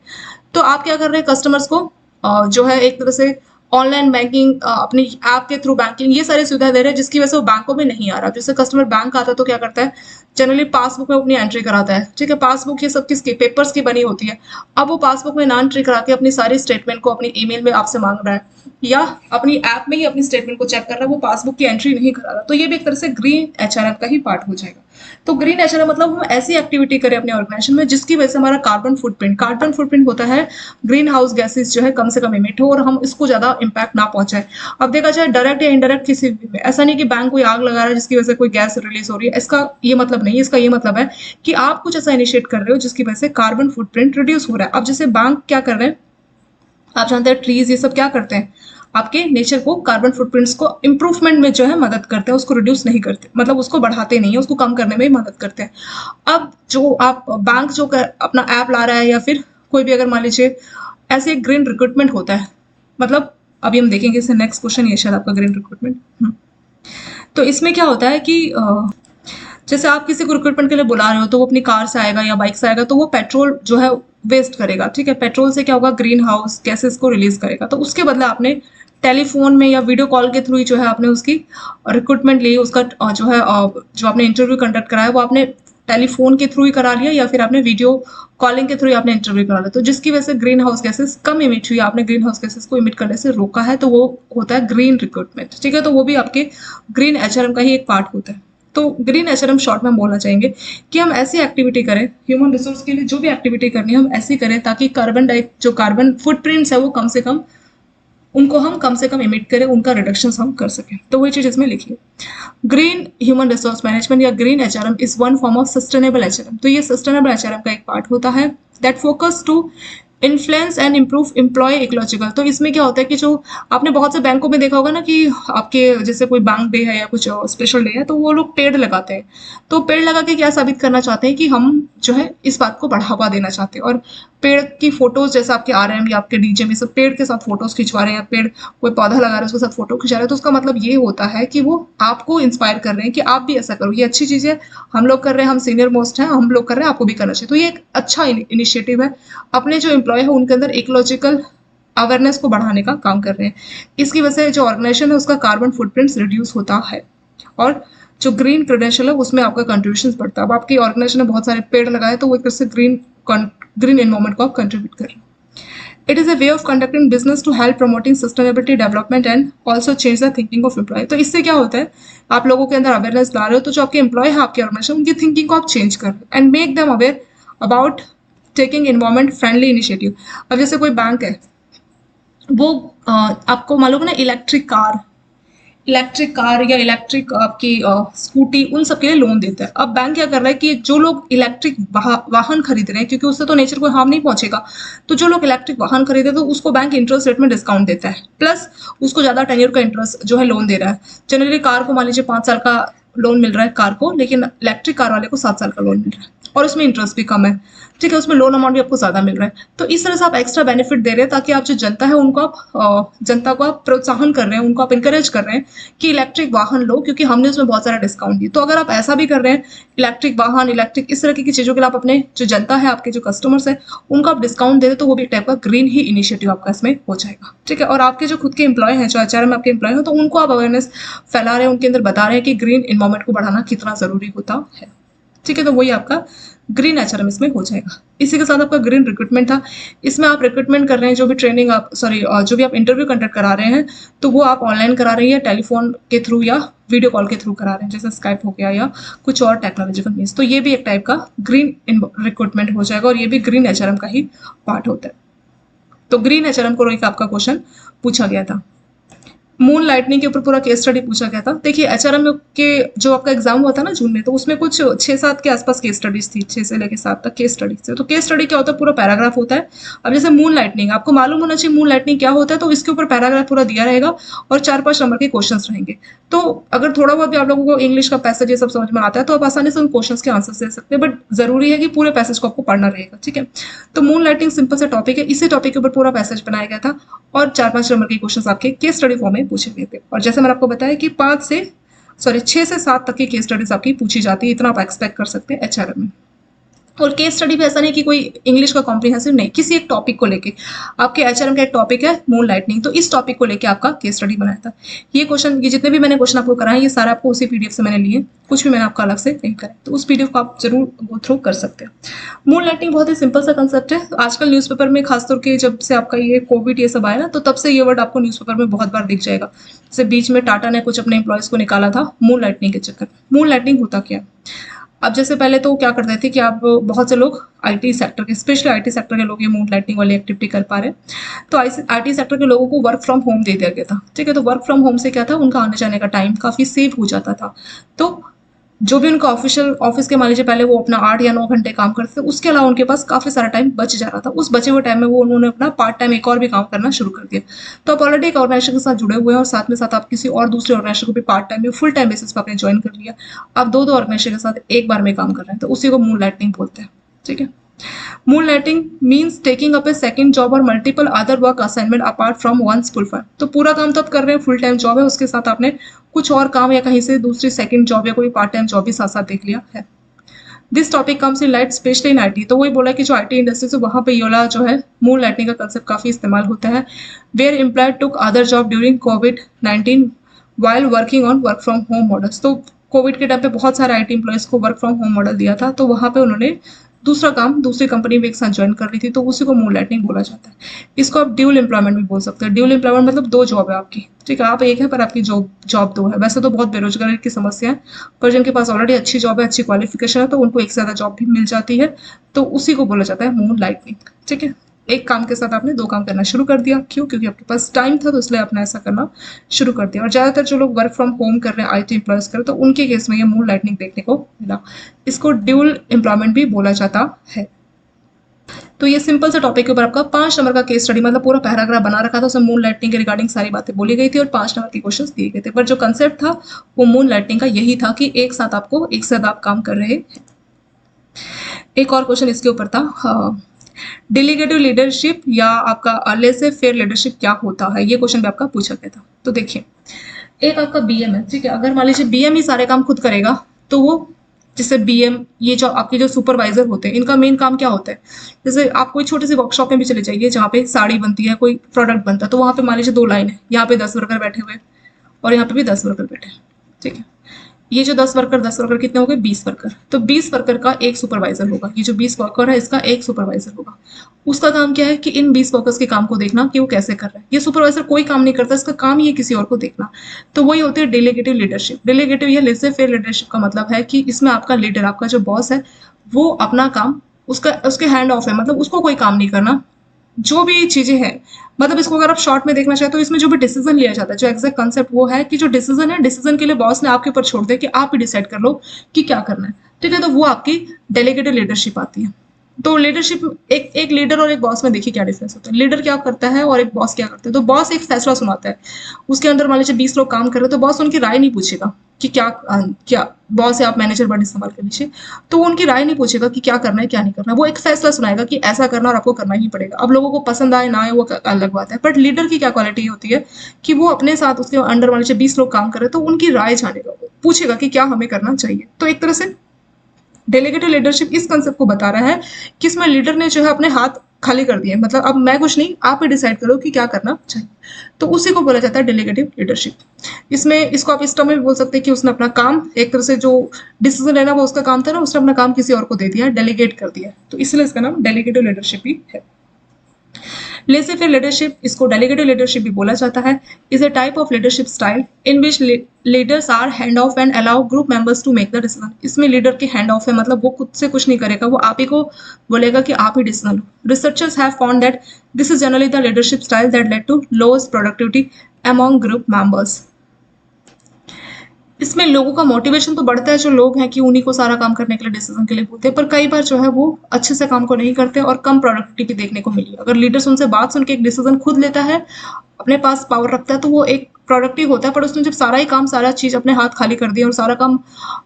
तो आप क्या कर रहे हैं, कस्टमर्स को जो है एक तरह से ऑनलाइन बैंकिंग, अपनी ऐप के थ्रू बैंकिंग, ये सारी सुविधा दे रहे हैं जिसकी वजह से वो बैंकों में नहीं आ रहा। जैसे कस्टमर बैंक आता है तो क्या करता है, जनरली पासबुक में अपनी एंट्री कराता है। ठीक है, पासबुक ये सब किसकी, पेपर्स की बनी होती है। अब वो पासबुक में ना एंट्री करा के अपनी सारी स्टेटमेंट को अपनी ईमेल में आपसे मांग रहा है, या अपनी ऐप में ही अपनी स्टेटमेंट को चेक कर रहा है, वो पासबुक की एंट्री नहीं करा रहा, तो ये भी एक तरह से ग्रीन एचआरएम का ही पार्ट हो जाएगा। तो ग्रीन एचआरएम मतलब हम ऐसी एक्टिविटी करें अपने ऑर्गेनाइजेशन में जिसकी वजह से हमारा कार्बन फुटप्रिंट होता है, ग्रीन हाउस गैसेज जो है कम से कम इमिट हो और हम इसको ज्यादा इम्पैक्ट ना पहुंचाए। अब देखा जाए डायरेक्ट या इनडायरेक्ट किसी भी में, ऐसा नहीं कि बैंक कोई आग लगा रहा है जिसकी वजह से कोई गैस रिलीज हो रही है, इसका ये मतलब नहीं है। इसका ये मतलब है कि आप कुछ ऐसा इनिशिएट कर रहे हो जिसकी वजह से कार्बन फुटप्रिंट रिड्यूस हो रहा है। अब जैसे बैंक क्या कर रहे हैं, आप जानते हैं ट्रीज ये सब क्या करते हैं, आपके नेचर को, कार्बन फुटप्रिंट्स को इम्प्रूवमेंट में जो है मदद करते हैं, उसको रिड्यूस नहीं करते, मतलब उसको बढ़ाते नहीं है, उसको कम करने में ही मदद करते हैं। अब जो आप बैंक जो अपना ऐप ला रहा है या फिर कोई भी, अगर मान लीजिए ऐसे एक ग्रीन रिक्रूटमेंट होता है, मतलब अभी हम देखेंगे इससे नेक्स्ट क्वेश्चन ये शायद आपका ग्रीन रिक्रूटमेंट। तो इसमें क्या होता है कि जैसे आप किसी को रिक्रूटमेंट के लिए बुला रहे हो तो वो अपनी कार से आएगा या बाइक से आएगा, तो वो पेट्रोल जो है वेस्ट करेगा, ठीक है। पेट्रोल से क्या होगा, ग्रीन हाउस गैसेस को रिलीज करेगा। तो उसके बदले आपने टेलीफोन में या वीडियो कॉल के थ्रू ही जो है आपने उसकी रिक्रूटमेंट ली, उसका जो है जो आपने इंटरव्यू कंडक्ट कराया वो आपने टेलीफोन के थ्रू ही करा लिया या फिर आपने वीडियो कॉलिंग के थ्रू ही आपने इंटरव्यू करा लिया, तो जिसकी वजह से ग्रीन हाउस गैसेस कम इमिट हुई, आपने ग्रीन हाउस गैसेस को इमिट करने से रोका है, तो वो होता है ग्रीन रिक्रूटमेंट, ठीक है। तो वो भी आपके ग्रीन एचआरएम का ही एक पार्ट होता है। तो ग्रीन एचआरएम शॉर्ट में हम बोलना चाहेंगे कि हम ऐसी एक्टिविटी करें, ह्यूमन रिसोर्स के लिए जो भी एक्टिविटी करनी है हम ऐसी करें ताकि जो कार्बन फुटप्रिंट्स है वो कम से कम, उनको हम कम से कम इमिट करें, उनका रिडक्शन हम कर सकें। तो वही चीज इसमें लिखिए। ग्रीन ह्यूमन रिसोर्स मैनेजमेंट या green HRM is one form of sustainable HRM. तो ये सस्टेनेबल एचआरएम का एक पार्ट होता है that focus to influence and improve employee ecological. तो इसमें क्या होता है कि जो आपने बहुत से बैंकों में देखा होगा ना कि आपके जैसे कोई बैंक डे है या कुछ स्पेशल डे है तो वो लोग पेड़ लगाते हैं। तो पेड़ लगा के क्या साबित करना चाहते हैं कि हम जो है इस बात को बढ़ावा देना चाहते हैं, और पेड़ की फोटोज जैसे आपके आरएम या आपके डीजे में सब पेड़ के साथ फोटोज खिंचवा रहे हैं, या पेड़ कोई पौधा लगा रहे हैं उसके साथ फोटो खिंचा रहे हैं, तो उसका मतलब ये होता है कि वो आपको इंस्पायर कर रहे हैं कि आप भी ऐसा करो, ये अच्छी चीज है, हम लोग कर रहे हैं, हम सीनियर मोस्ट हैं, हम लोग कर रहे हैं, आपको भी करना चाहिए। तो ये एक अच्छा इनिशिएटिव है, अपने जो एम्प्लॉय है उनके अंदर इकोलॉजिकल अवेयरनेस को बढ़ाने का काम कर रहे हैं। इसकी वजह से जो ऑर्गेनाइजेशन है उसका कार्बन फुटप्रिंट्स रिड्यूस होता है, और जो ग्रीन क्रेडेंशियल है उसमें आपका कंट्रीब्यूशन बढ़ता है। अब आपकी ऑर्गेनाइजेशन ने बहुत सारे पेड़ लगाए तो वो एक तरह से ग्रीन एनवायरमेंट को आप कंट्रीब्यूट कर रहे हैं। It is a way of conducting business to help promoting sustainability development and also change the thinking of employee. तो इससे क्या होता है, आप लोगों के अंदर अवेयरनेस ला रहे हो, तो जो आपके एम्प्लॉय है आपके ऑर्गेनाइजेशन, उनकी थिंकिंग को आप चेंज कर रहे हो and make them aware about taking environment friendly initiative. अब जैसे कोई बैंक है, वो आपको मालूम है ना, इलेक्ट्रिक कार या इलेक्ट्रिक आपकी स्कूटी, उन सब के लिए लोन देता है। अब बैंक क्या कर रहा है कि जो लोग इलेक्ट्रिक वाहन खरीद रहे हैं, क्योंकि उससे तो नेचर को हार्म नहीं पहुंचेगा, तो जो लोग इलेक्ट्रिक वाहन खरीदे तो उसको बैंक इंटरेस्ट रेट में डिस्काउंट देता है, प्लस उसको ज्यादा टेन्योर का इंटरेस्ट जो है लोन दे रहा है। जनरली कार को मान लीजिए 5 साल का लोन मिल रहा है कार को, लेकिन इलेक्ट्रिक कार वाले को 7 साल का लोन मिल रहा है, और उसमें इंटरेस्ट भी कम है, ठीक है, उसमें लोन अमाउंट भी आपको ज्यादा मिल रहा है। तो इस तरह से आप एक्स्ट्रा बेनिफिट दे रहे हैं ताकि आप जो जनता है उनको आप जनता को आप प्रोत्साहन कर रहे हैं, उनको आप इंकरेज कर रहे हैं कि इलेक्ट्रिक वाहन लो, क्योंकि हमने उसमें बहुत सारा डिस्काउंट दिया। तो अगर आप ऐसा भी कर रहे हैं, इलेक्ट्रिक वाहन, इलेक्ट्रिक इस तरह की चीजों के लिए आप अपने जो जनता है, आपके जो कस्टमर्स है, उनको आप डिस्काउंट दे रहे, तो वो भी एक टाइप का ग्रीन ही इनिशिएटिव आपका इसमें हो जाएगा, ठीक है। और आपके जो खुद के एम्प्लॉय हैं, जो एचआरएम आपके एम्प्लॉय हैं, तो उनको आप अवेयरनेस फैला रहे हैं, उनके अंदर बता रहे हैं कि ग्रीन इन्वायरमेंट को बढ़ाना कितना जरूरी होता है, ठीक है। तो वही आपका ग्रीन एचआरएम इसमें हो जाएगा। इसी के साथ आपका ग्रीन रिक्रूटमेंट था। इसमें आप रिक्रूटमेंट कर रहे हैं, जो भी ट्रेनिंग आप जो भी आप इंटरव्यू कंडक्ट करा रहे हैं, तो वो आप ऑनलाइन करा रही है, टेलीफोन के थ्रू या वीडियो कॉल के थ्रू करा रहे हैं, जैसे स्काइप हो गया या कुछ और टेक्नोलॉजिकल मीन्स। तो ये भी एक टाइप का ग्रीन रिक्रूटमेंट हो जाएगा, और ये भी ग्रीन एचआरएम का ही पार्ट होता है। तो ग्रीन एचआरएम को लेकर आपका क्वेश्चन पूछा गया था। मून लाइटनिंग के ऊपर पूरा केस स्टडी पूछा गया था। देखिए एचआरएम के जो आपका एग्जाम हुआ था ना जून में, तो उसमें कुछ 6-7 के आसपास केस स्टडीज थी, 6 से लेकर 7 तक केस स्टडीज थे। तो केस स्टडी क्या होता है, पूरा पैराग्राफ होता है। अब जैसे मून लाइटनिंग, आपको मालूम होना चाहिए मून लाइटनिंग क्या होता है, तो इसके ऊपर पैराग्राफ पूरा दिया रहेगा और 4-5 नंबर के क्वेश्चन रहेंगे। तो अगर थोड़ा बहुत भी आप लोगों को इंग्लिश का पैसेज ये सब समझ में आता है तो आप आसानी से उन क्वेश्चन के आंसर दे सकते हैं, बट जरूरी है कि पूरे पैसेज को आपको पढ़ना रहेगा, ठीक है। तो मून लाइटनिंग सिंपल सा टॉपिक है, इसी टॉपिक के ऊपर पूरा पैसेज बनाया गया था और 4-5 नंबर के क्वेश्चन आपके केस स्टडी फॉर्म में पूछे गए थे। और जैसे मैंने आपको बताया कि 6 से 7 तक की केस स्टडीज आपकी पूछी जाती है, इतना आप एक्सपेक्ट कर सकते हैं एचआरएम में। और केस स्टडी भी ऐसा नहीं कि कोई इंग्लिश का कॉम्प्रिहेंसिव नहीं, किसी एक टॉपिक को लेके आपके एचआरएम का एक टॉपिक है मून लाइटनिंग, तो इस टॉपिक को लेके आपका केस स्टडी बनाया था। ये क्वेश्चन, ये जितने भी मैंने क्वेश्चन आपको कराए, ये सारा आपको उसी पीडीएफ से मैंने लिए, कुछ भी मैंने आपका अलग से नहीं कराया, तो उस पीडीएफ को आप जरूर गो थ्रू कर सकते हैं। मून लाइटनिंग बहुत ही सिंपल सा कंसेप्ट है। आजकल न्यूज़पेपर में खासतौर के जब से आपका ये कोविड ये सब आया ना, तो तब से ये वर्ड आपको न्यूज़पेपर में बहुत बार दिख जाएगा। जैसे बीच में टाटा ने कुछ अपने एम्प्लॉयज को निकाला था मून लाइटनिंग के चक्कर में। मून लाइटनिंग होता क्या, अब जैसे पहले तो क्या करते थे कि आप बहुत से लोग आईटी सेक्टर के, स्पेशली आईटी सेक्टर के लोग ये मून लाइटनिंग वाली एक्टिविटी कर पा रहे हैं। तो आईटी सेक्टर के लोगों को वर्क फ्रॉम होम दे दिया गया था, ठीक है। तो वर्क फ्रॉम होम से क्या था, उनका आने जाने का टाइम काफी सेव हो जाता था। तो जो भी उनका ऑफिशियल ऑफिस के मान लीजिए पहले वो अपना 8 या 9 घंटे काम करते थे, उसके अलावा उनके पास काफी सारा टाइम बच जा रहा था। उस बचे हुए टाइम में वो उन्होंने अपना पार्ट टाइम एक और भी काम करना शुरू कर दिया। तो आप ऑलरेडी एक ऑर्गेनाइजेशन के साथ जुड़े हुए हैं और साथ में साथ आप किसी और दूसरे ऑर्गेनाइजेशन को भी पार्ट टाइम या फुल टाइम बेसिस पर आपने ज्वाइन कर लिया। आप दो दो ऑर्गेनाइजेशन के साथ एक बार में काम कर रहे हैं, तो उसी को मून लाइटनिंग बोलते हैं। ठीक है। Moonlighting means taking up a second job or multiple other work assignment apart from one's full time। तो पूरा काम तो आप कर रहे हैं, फुल टाइम जॉब है, उसके साथ आपने कुछ और काम या कहीं से दूसरी सेकंड जॉब या कोई पार्ट टाइम जॉब भी साथ साथ देख लिया है। This topic comes in light specially in IT. तो वही बोला कि जो आईटी इंडस्ट्री है वहां पे ये वाला जो है मून लाइटनिंग का कंसेप्ट काफी इस्तेमाल होता है। Where employed took other job during कोविड-19 while working on work from home models. तो कोविड के टाइम पे बहुत सारे आईटी एम्प्लॉयज को वर्क फ्रॉम होम मॉडल दिया था, तो वहां पे उन्होंने दूसरा काम दूसरी कंपनी में एक साथ ज्वाइन कर ली थी, तो उसी को मून लाइटनिंग बोला जाता है। इसको आप ड्यूल एम्प्लॉयमेंट भी बोल सकते हैं। ड्यूल एम्प्लॉयमेंट मतलब दो जॉब है आपकी, ठीक है, आप एक है पर आपकी जॉब जॉब दो है। वैसे तो बहुत बेरोजगारी की समस्या है, पर जिनके पास ऑलरेडी अच्छी जॉब है, अच्छी क्वालिफिकेशन है, तो उनको एक से ज्यादा जॉब भी मिल जाती है, तो उसी को बोला जाता है मून लाइटनिंग। ठीक है। एक काम के साथ आपने दो काम करना शुरू कर दिया, क्यों? क्योंकि आपके पास टाइम था, तो इसलिए आपने ऐसा करना शुरू कर दिया। और ज्यादातर जो लोग वर्क फ्रॉम होम कर रहे हैं, आईटी एम्प्लॉयज कर रहे हैं, तो उनके केस में ये मून लाइटनिंग देखने को मिला। इसको ड्यूल एम्प्लॉयमेंट भी बोला जाता है। तो ये सिंपल सा टॉपिक के ऊपर आपका 5 नंबर का केस स्टडी, मतलब पूरा पैराग्राफ बना रखा था, उसमें मून लाइटनिंग के रिगार्डिंग सारी बातें बोली गई थी और 5 नंबर के क्वेश्चंस दिए गए थे। पर जो कंसेप्ट था वो मून लाइटनिंग का यही था कि एक साथ आपको एक साथ आप काम कर रहे हैं। एक और क्वेश्चन इसके ऊपर था, डेलीगेटिव लीडरशिप या आपका लेसे फेयर लीडरशिप क्या होता है, ये क्वेश्चन भी आपका पूछा गया था। तो देखिए, एक आपका बीएम है, ठीक है, अगर मान लीजिए बीएम ही सारे काम खुद करेगा, तो वो जैसे बीएम, ये जो आपके जो सुपरवाइजर होते हैं, इनका मेन काम क्या होता है? जैसे आप कोई छोटी सी वर्कशॉप में भी चले जाइए जहाँ पे साड़ी बनती है, कोई प्रोडक्ट बनता है, तो वहां पे मान लीजिए 2 लाइन है, यहाँ पे 10 वर्कर बैठे हुए और यहाँ पे भी 10 वर्कर बैठे हैं। ठीक है। ये जो 10 वर्कर कितने हो गए? 20 वर्कर। तो 20 वर्कर का एक सुपरवाइजर होगा। ये जो 20 वर्कर है, इसका एक सुपरवाइजर होगा। उसका काम क्या है कि इन 20 वर्कर्स के काम को देखना कि वो कैसे कर रहे हैं। ये सुपरवाइजर कोई काम नहीं करता, इसका काम ही है किसी और को देखना। तो वही होती है डेलीगेटिव लीडरशिप। डेलीगेटिव या लेसे फेयर लीडरशिप का मतलब है कि इसमें आपका लीडर, आपका जो बॉस है, वो अपना काम उसका उसके हैंड ऑफ है, मतलब उसको कोई काम नहीं करना। जो भी चीजें हैं, मतलब इसको अगर आप शॉर्ट में देखना चाहते हो, इसमें जो भी डिसीजन लिया जाता है, जो एग्जैक्ट कंसेप्ट वो है कि जो डिसीजन है, डिसीजन के लिए बॉस ने आपके ऊपर छोड़ दिया कि आप ही डिसाइड कर लो कि क्या करना है। ठीक है। तो वो आपकी डेलीगेटिव लीडरशिप आती है। तो लीडरशिप, एक लीडर और एक बॉस में देखिए क्या डिफरेंस होता है। लीडर क्या करता है और एक बॉस क्या करता है। तो बॉस एक फैसला सुनाता है, उसके अंदर मान लीजिए 20 लोग काम कर रहे हैं, तो बॉस उनकी राय नहीं पूछेगा कि क्या बॉस है, आप मैनेजर वर्ड इस्तेमाल कर लीजिए, तो वो उनकी राय नहीं पूछेगा कि क्या करना है क्या नहीं करना। वो एक फैसला सुनाएगा कि ऐसा करना और आपको करना ही पड़ेगा। अब लोगों को पसंद आए ना आए वो अलग बात है, बट लीडर की क्या क्वालिटी होती है कि वो अपने साथ उसके अंडर मान लीजिए 20 लोग काम कर रहे हैं, तो उनकी राय जानेगा, पूछेगा कि क्या हमें करना चाहिए। तो एक तरह से डेलीगेटिव लीडरशिप इस कंसेप्ट को बता रहा है कि इसमें लीडर ने जो है अपने हाथ खाली कर दिए, मतलब अब मैं कुछ नहीं, आप ही डिसाइड करो कि क्या करना चाहिए। तो उसी को बोला जाता है डेलीगेटिव लीडरशिप। इसमें इसको आप इस टर्म में भी बोल सकते हैं कि उसने अपना काम, एक तरह से जो डिसीजन लेना वो उसका काम था ना, उसने अपना काम किसी और को दे दिया, डेलीगेट कर दिया, तो इसलिए इसका नाम डेलीगेटिव लीडरशिप ही है। लेसे फेयर लीडरशिप, इसको डेलीगेटिव लीडरशिप भी बोला जाता है, is a type of leadership style in which leaders are hand off and allow group members to make the decision. इसमें लीडर के हैंड ऑफ है, मतलब वो खुद से कुछ नहीं करेगा, वो आप ही को बोलेगा कि आप ही डिसीजन लो। Researchers have found that this is generally the leadership style that led to lowest productivity among group members. इसमें लोगों का मोटिवेशन तो बढ़ता है, जो लोग हैं कि उन्हीं को सारा काम करने के लिए, डिसीजन के लिए बोलते हैं, पर कई बार जो है वो अच्छे से काम को नहीं करते और कम प्रोडक्टिविटी देखने को मिली। अगर लीडर्स उनसे बात सुन के एक डिसीजन खुद लेता है, अपने पास पावर रखता है, तो वो एक प्रोडक्टिव होता है। पर उसने जब सारा ही काम, सारा चीज अपने हाथ खाली कर दिया और सारा काम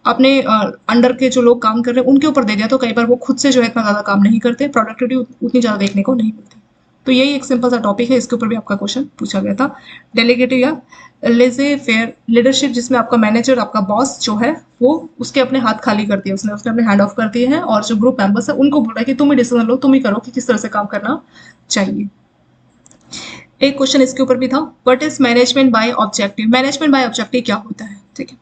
अपने अंडर के जो लोग काम कर रहे हैं उनके ऊपर दे दिया, तो कई बार वो खुद से जो है इतना ज्यादा काम नहीं करते, प्रोडक्टिविटी उतनी ज्यादा देखने को नहीं मिलती। तो यही एक सिंपल सा टॉपिक है, इसके ऊपर भी आपका क्वेश्चन पूछा गया था। डेलीगेटिव या लेजे फेयर लीडरशिप, जिसमें आपका मैनेजर, आपका बॉस जो है, वो उसके अपने हाथ खाली कर दिए, उसने अपने हैंड ऑफ कर दिए हैं, और जो ग्रुप मेंबर्स है उनको बोल रहा है कि तुम ही डिसीजन लो, तुम ही करो कि किस तरह से काम करना चाहिए। एक क्वेश्चन इसके ऊपर भी था, what is management by objective. Management by objective क्या होता है? ठीक है।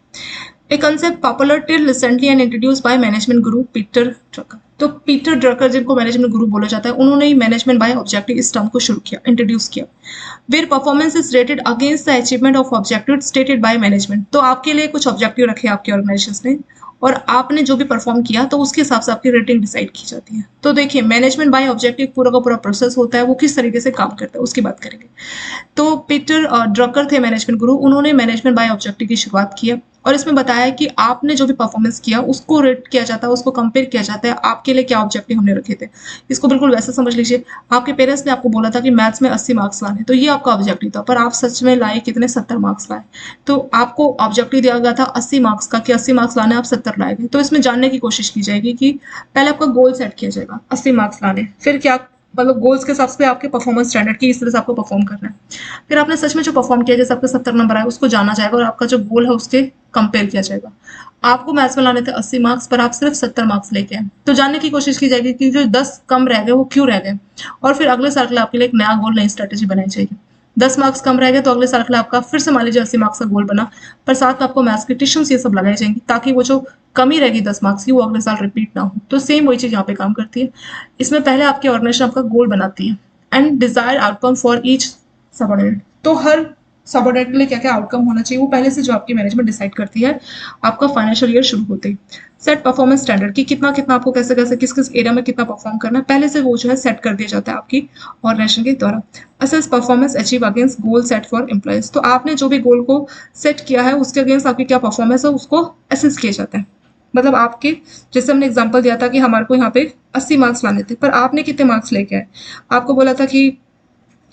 A concept popular till recently and introduced by management guru Peter Drucker. तो पीटर ड्रकर, जिनको मैनेजमेंट गुरु बोला जाता है, उन्होंने ही मैनेजमेंट बाय ऑब्जेक्टिव इस टर्म को शुरू किया, इंट्रोड्यूस किया। Where performance is rated against the achievement of objective stated by management. तो आपके लिए कुछ ऑब्जेक्टिव रखे आपके ऑर्गेनाइजेशन ने, और आपने जो भी परफॉर्म किया तो उसके हिसाब से आपकी रेटिंग डिसाइड की जाती है। तो देखिए, मैनेजमेंट बाय ऑब्जेक्टिव पूरा का पूरा प्रोसेस होता है, वो किस तरीके से काम करता है उसकी बात करेंगे। तो पीटर ड्रकर थे मैनेजमेंट गुरु, उन्होंने मैनेजमेंट बाय ऑब्जेक्टिव की शुरुआत की है। और इसमें बताया है कि आपने जो भी परफॉर्मेंस किया उसको रेट किया जाता है, उसको कंपेयर किया जाता है, आपके लिए क्या ऑब्जेक्टिव हमने रखे थे। इसको बिल्कुल वैसे समझ लीजिए, आपके पेरेंट्स ने आपको बोला था कि मैथ्स में 80 मार्क्स लाने, तो ये आपका ऑब्जेक्टिव था, पर आप सच में लाए कितने, 70 मार्क्स लाए। तो आपको ऑब्जेक्टिव दिया गया था 80 मार्क्स का कि 80 मार्क्स लाने, आप 70 लाए गए। तो इसमें जानने की कोशिश की जाएगी कि पहले आपका गोल सेट किया जाएगा 80 मार्क्स लाने, फिर क्या मतलब गोल्स के हिसाब से आपके परफॉर्मेंस स्टैंडर्ड की इस तरह से आपको परफॉर्म करना है। फिर आपने सच में जो परफॉर्म किया, जैसे आपका 70 नंबर आए, उसको जाना जाएगा और आपका जो गोल है उसके कंपेयर किया जाएगा। आपको मैथ्स में लाने थे 80 मार्क्स, पर आप सिर्फ 70 मार्क्स लेके आए, तो जानने की कोशिश की जाएगी कि जो 10 कम रह गए वो क्यों रह गए, और फिर अगले साल के लिए आपके लिए एक नया गोल, नई स्ट्रेटेजी बनाई जाएगी। 10 मार्क्स कम रह गए तो अगले साल के लिए आपका फिर से मान लीजिए 80 मार्क्स का गोल बना, पर साथ में आपको मैथ्स की ट्यूशंस ये सब लगाई जाएंगी, ताकि वो जो कमी रहेगी 10 मार्क्स की वो अगले साल रिपीट ना हो। तो सेम वही चीज यहाँ पे काम करती है। इसमें पहले आपकी ऑर्गेनाइजेशन आपका गोल बनाती है and desire outcome for each subordinate. तो हर सबऑर्डिनेट के लिए क्या क्या आउटकम होना चाहिए वो पहले से जो आपकी मैनेजमेंट डिसाइड करती है आपका फाइनेंशियल ईयर शुरू होते ही। सेट परफॉर्मेंस स्टैंडर्ड कि कितना कितना आपको कैसे कैसे किस किस एरिया में कितना परफॉर्म करना है, पहले से वो जो है सेट कर दिया जाता है आपकी ऑर्गेनाइजेशन के द्वारा। Assess performance achieve against goal set for employees. तो आपने जो भी गोल को सेट किया है उसके अगेंस्ट आपकी क्या परफॉर्मेंस है उसको असेस किया जाता है। मतलब आपके, जैसे हमने एग्जांपल दिया था कि हमारे को यहाँ पे 80 मार्क्स लाने थे, पर आपने कितने मार्क्स लेके आए। आपको बोला था कि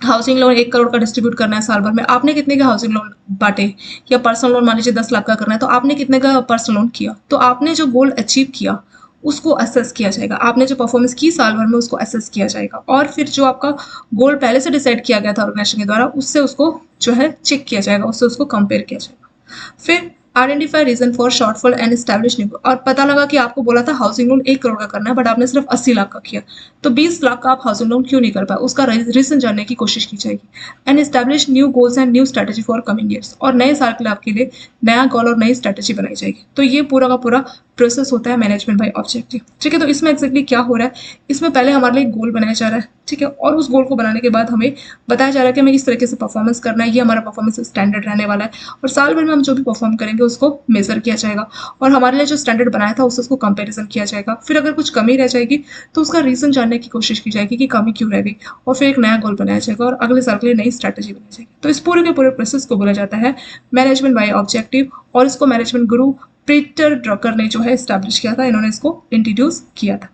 हाउसिंग लोन 1 करोड़ का डिस्ट्रीब्यूट करना है साल भर में, आपने कितने का हाउसिंग लोन बांटे, या पर्सनल लोन मान लीजिए 10 लाख का करना है तो आपने कितने का पर्सनल लोन किया। तो आपने जो गोल अचीव किया उसको असेस किया जाएगा, आपने जो परफॉर्मेंस की साल भर में उसको असेस किया जाएगा, और फिर जो आपका गोल पहले से डिसाइड किया गया था ऑर्गेनाइजेशन के द्वारा उससे उसको जो है चेक किया जाएगा, उससे उसको कंपेयर किया जाएगा। फिर identify reason for shortfall and establish new. और पता लगा कि आपको बोला था हाउसिंग लोन 1 करोड़ का करना है, बट आपने सिर्फ 80 लाख का किया, तो 20 लाख का आप हाउसिंग लोन क्यों नहीं कर पाए, उसका रीजन जानने की कोशिश की जाएगी। And establish new goals and new strategy for coming years. और नए साल के लिए आपके लिए नया गोल और नई स्ट्रेटेजी बनाई जाएगी। तो ये पूरा का पूरा प्रोसेस होता है मैनेजमेंट बाय ऑब्जेक्टिव। ठीक है, तो इसमें एक्जैक्टली क्या हो रहा है, इसमें पहले हमारे लिए गोल बनाया जा रहा है, ठीक है, और उस गोल को बनाने के बाद हमें बताया जा रहा है कि हमें इस तरीके से परफॉर्मेंस करना है, ये हमारा परफॉर्मेंस स्टैंडर्ड रहने वाला है, और साल भर में हम जो भी परफॉर्म करेंगे उसको मेजर किया जाएगा, और हमारे लिए जो स्टैंडर्ड बनाया था उससे उसको कंपैरिजन किया जाएगा। फिर अगर कुछ कमी रह जाएगी तो उसका रीजन जानने की कोशिश की जाएगी कि कमी क्यों रह गई, और फिर एक नया गोल बनाया जाएगा और अगले साल के लिए नई स्ट्रैटेजी बनाई जाएगी। तो इस पूरे के पूरे प्रोसेस को बोला जाता है मैनेजमेंट बाय ऑब्जेक्टिव, और इसको मैनेजमेंट गुरु पीटर ड्रकर ने जो है स्टैब्लिश किया था, इन्होंने इसको इंट्रोड्यूस किया था।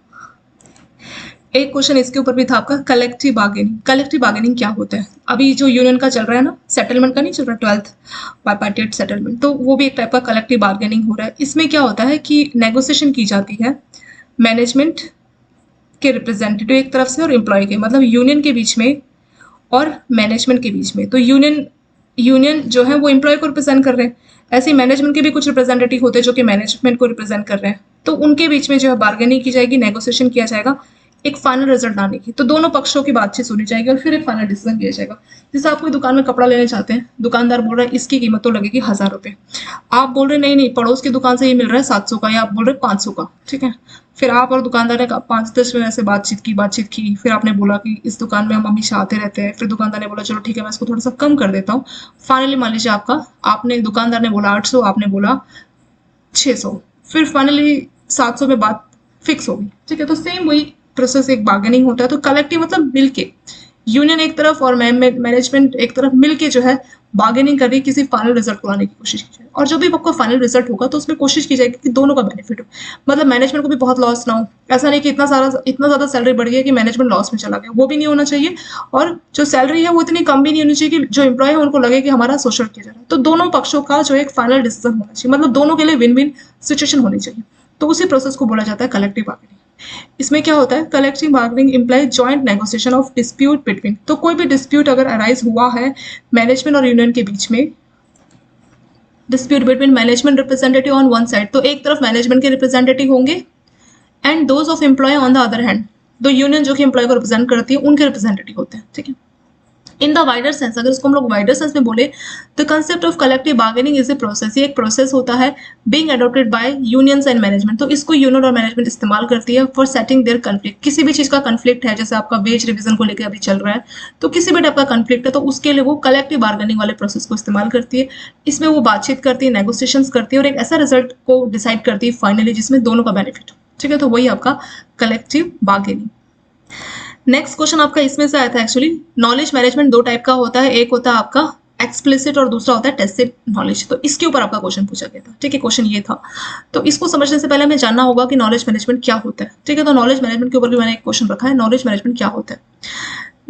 एक क्वेश्चन इसके ऊपर भी था आपका, कलेक्टिव बार्गेनिंग। कलेक्टिव बार्गेनिंग क्या होता है, अभी जो यूनियन का चल रहा है ना, सेटलमेंट का नहीं चल रहा, 12th बाइपार्टिएट सेटलमेंट, तो वो भी एक टाइप का कलेक्टिव बार्गेनिंग हो रहा है। इसमें क्या होता है कि नेगोशिएशन की जाती है मैनेजमेंट के रिप्रेजेंटेटिव एक तरफ से और एम्प्लॉय के, मतलब यूनियन के बीच में और मैनेजमेंट के बीच में। तो यूनियन यूनियन जो है वो एम्प्लॉय को रिप्रेजेंट कर रहे हैं, ऐसे ही मैनेजमेंट के भी कुछ रिप्रेजेंटेटिव होते हैं जो कि मैनेजमेंट को रिप्रेजेंट कर रहे हैं। तो उनके बीच में जो है बार्गेनिंग की जाएगी, नेगोशिएशन किया जाएगा एक फाइनल रिजल्ट लाने की। तो दोनों पक्षों की बातचीत सुनी जाएगी और फिर एक फाइनल डिसीजन लिया जाएगा। जैसे आप कोई दुकान में कपड़ा लेने जाते हैं, दुकानदार बोल रहा है इसकी कीमत तो लगेगी 1000 रुपये, आप बोल रहे नहीं नहीं पड़ोस की दुकान से ये मिल रहा है 700 का, या आप बोल रहे 500 का, ठीक है। फिर आप और दुकानदार ने 5-10 मिनट ऐसे बातचीत की, फिर आपने बोला कि इस दुकान में हम हमेशा आते रहते हैं, फिर दुकानदार ने बोला चलो ठीक है मैं इसको थोड़ा सा कम कर देता हूँ। फाइनली मान लीजिए आपने दुकानदार ने बोला 800, आपने बोला 600, फिर फाइनली 700 पे बात फिक्स होगी, ठीक है। तो सेम वही प्रोसेस एक बार्गेनिंग होता है। तो कलेक्टिव मतलब मिलके, यूनियन एक तरफ और मैनेजमेंट एक तरफ मिलके जो है बार्गेनिंग कर रही है, किसी फाइनल रिजल्ट को लाने की कोशिश की जाए। और जो भी आपका फाइनल रिजल्ट होगा तो उसमें कोशिश की जाएगी कि दोनों का बेनिफिट हो, मतलब मैनेजमेंट को भी बहुत लॉस ना हो। ऐसा नहीं कि इतना ज़्यादा सैलरी बढ़ गई कि मैनेजमेंट लॉस में चला गया, वो भी नहीं होना चाहिए। और जो सैलरी है वो इतनी कम भी नहीं होनी चाहिए कि जो एम्प्लॉय है उनको लगे कि हमारा शोषण किया जा रहा है। तो दोनों पक्षों का जो एक फाइनल डिसीजन होना चाहिए, मतलब दोनों के लिए विन विन सिचुएशन होनी चाहिए। तो उसी प्रोसेस को बोला जाता है कलेक्टिव बार्गेनिंग। इसमें क्या होता है, collective bargaining imply joint negotiation of dispute between. तो कोई भी डिस्प्यूट अगर अराइज हुआ है मैनेजमेंट और यूनियन के बीच में, dispute between management representative on one side, तो एक तरफ मैनेजमेंट के रिप्रेजेंटेटिव होंगे and those of employee on the other hand, दो यूनियन जो कि एम्प्लॉय को रिप्रेजेंट करती है उनके रिप्रेजेंटेटिव होते हैं, ठीक है। इन द वाइडर सेंस, अगर इसको हम लोग वाइडर सेंस में बोले, the concept of collective bargaining is a process. ये एक प्रोसेस होता है being adopted by unions and management. तो इसको यूनियन और मैनेजमेंट इस्तेमाल करती है फॉर सेटिंग देयर कन्फ्लिक्ट। किसी भी चीज का कन्फ्लिक्ट है, जैसे आपका वेज रिवीजन को लेकर अभी चल रहा है, तो किसी भी टाइप का कन्फ्लिक्ट है तो उसके लिए वो कलेक्टिव बार्गेनिंग वाले प्रोसेस को इस्तेमाल करती है। इसमें वो बातचीत करती है, नेगोशिएशंस करती है और एक ऐसा रिजल्ट को डिसाइड करती है फाइनली जिसमें दोनों का बेनिफिट हो, ठीक है। तो वही आपका कलेक्टिव बार्गेनिंग। नेक्स्ट क्वेश्चन आपका इसमें से आया था एक्चुअली। नॉलेज मैनेजमेंट दो टाइप का होता है, एक होता है आपका एक्सप्लिसिट और दूसरा होता है टेसिट नॉलेज। तो इसके ऊपर आपका क्वेश्चन पूछा गया था, ठीक है, क्वेश्चन ये था। तो इसको समझने से पहले हमें जानना होगा कि नॉलेज मैनेजमेंट क्या होता है, ठीक है। तो नॉलेज मैनेजमेंट के ऊपर भी मैंने एक क्वेश्चन रखा है, नॉलेज मैनेजमेंट क्या होता है।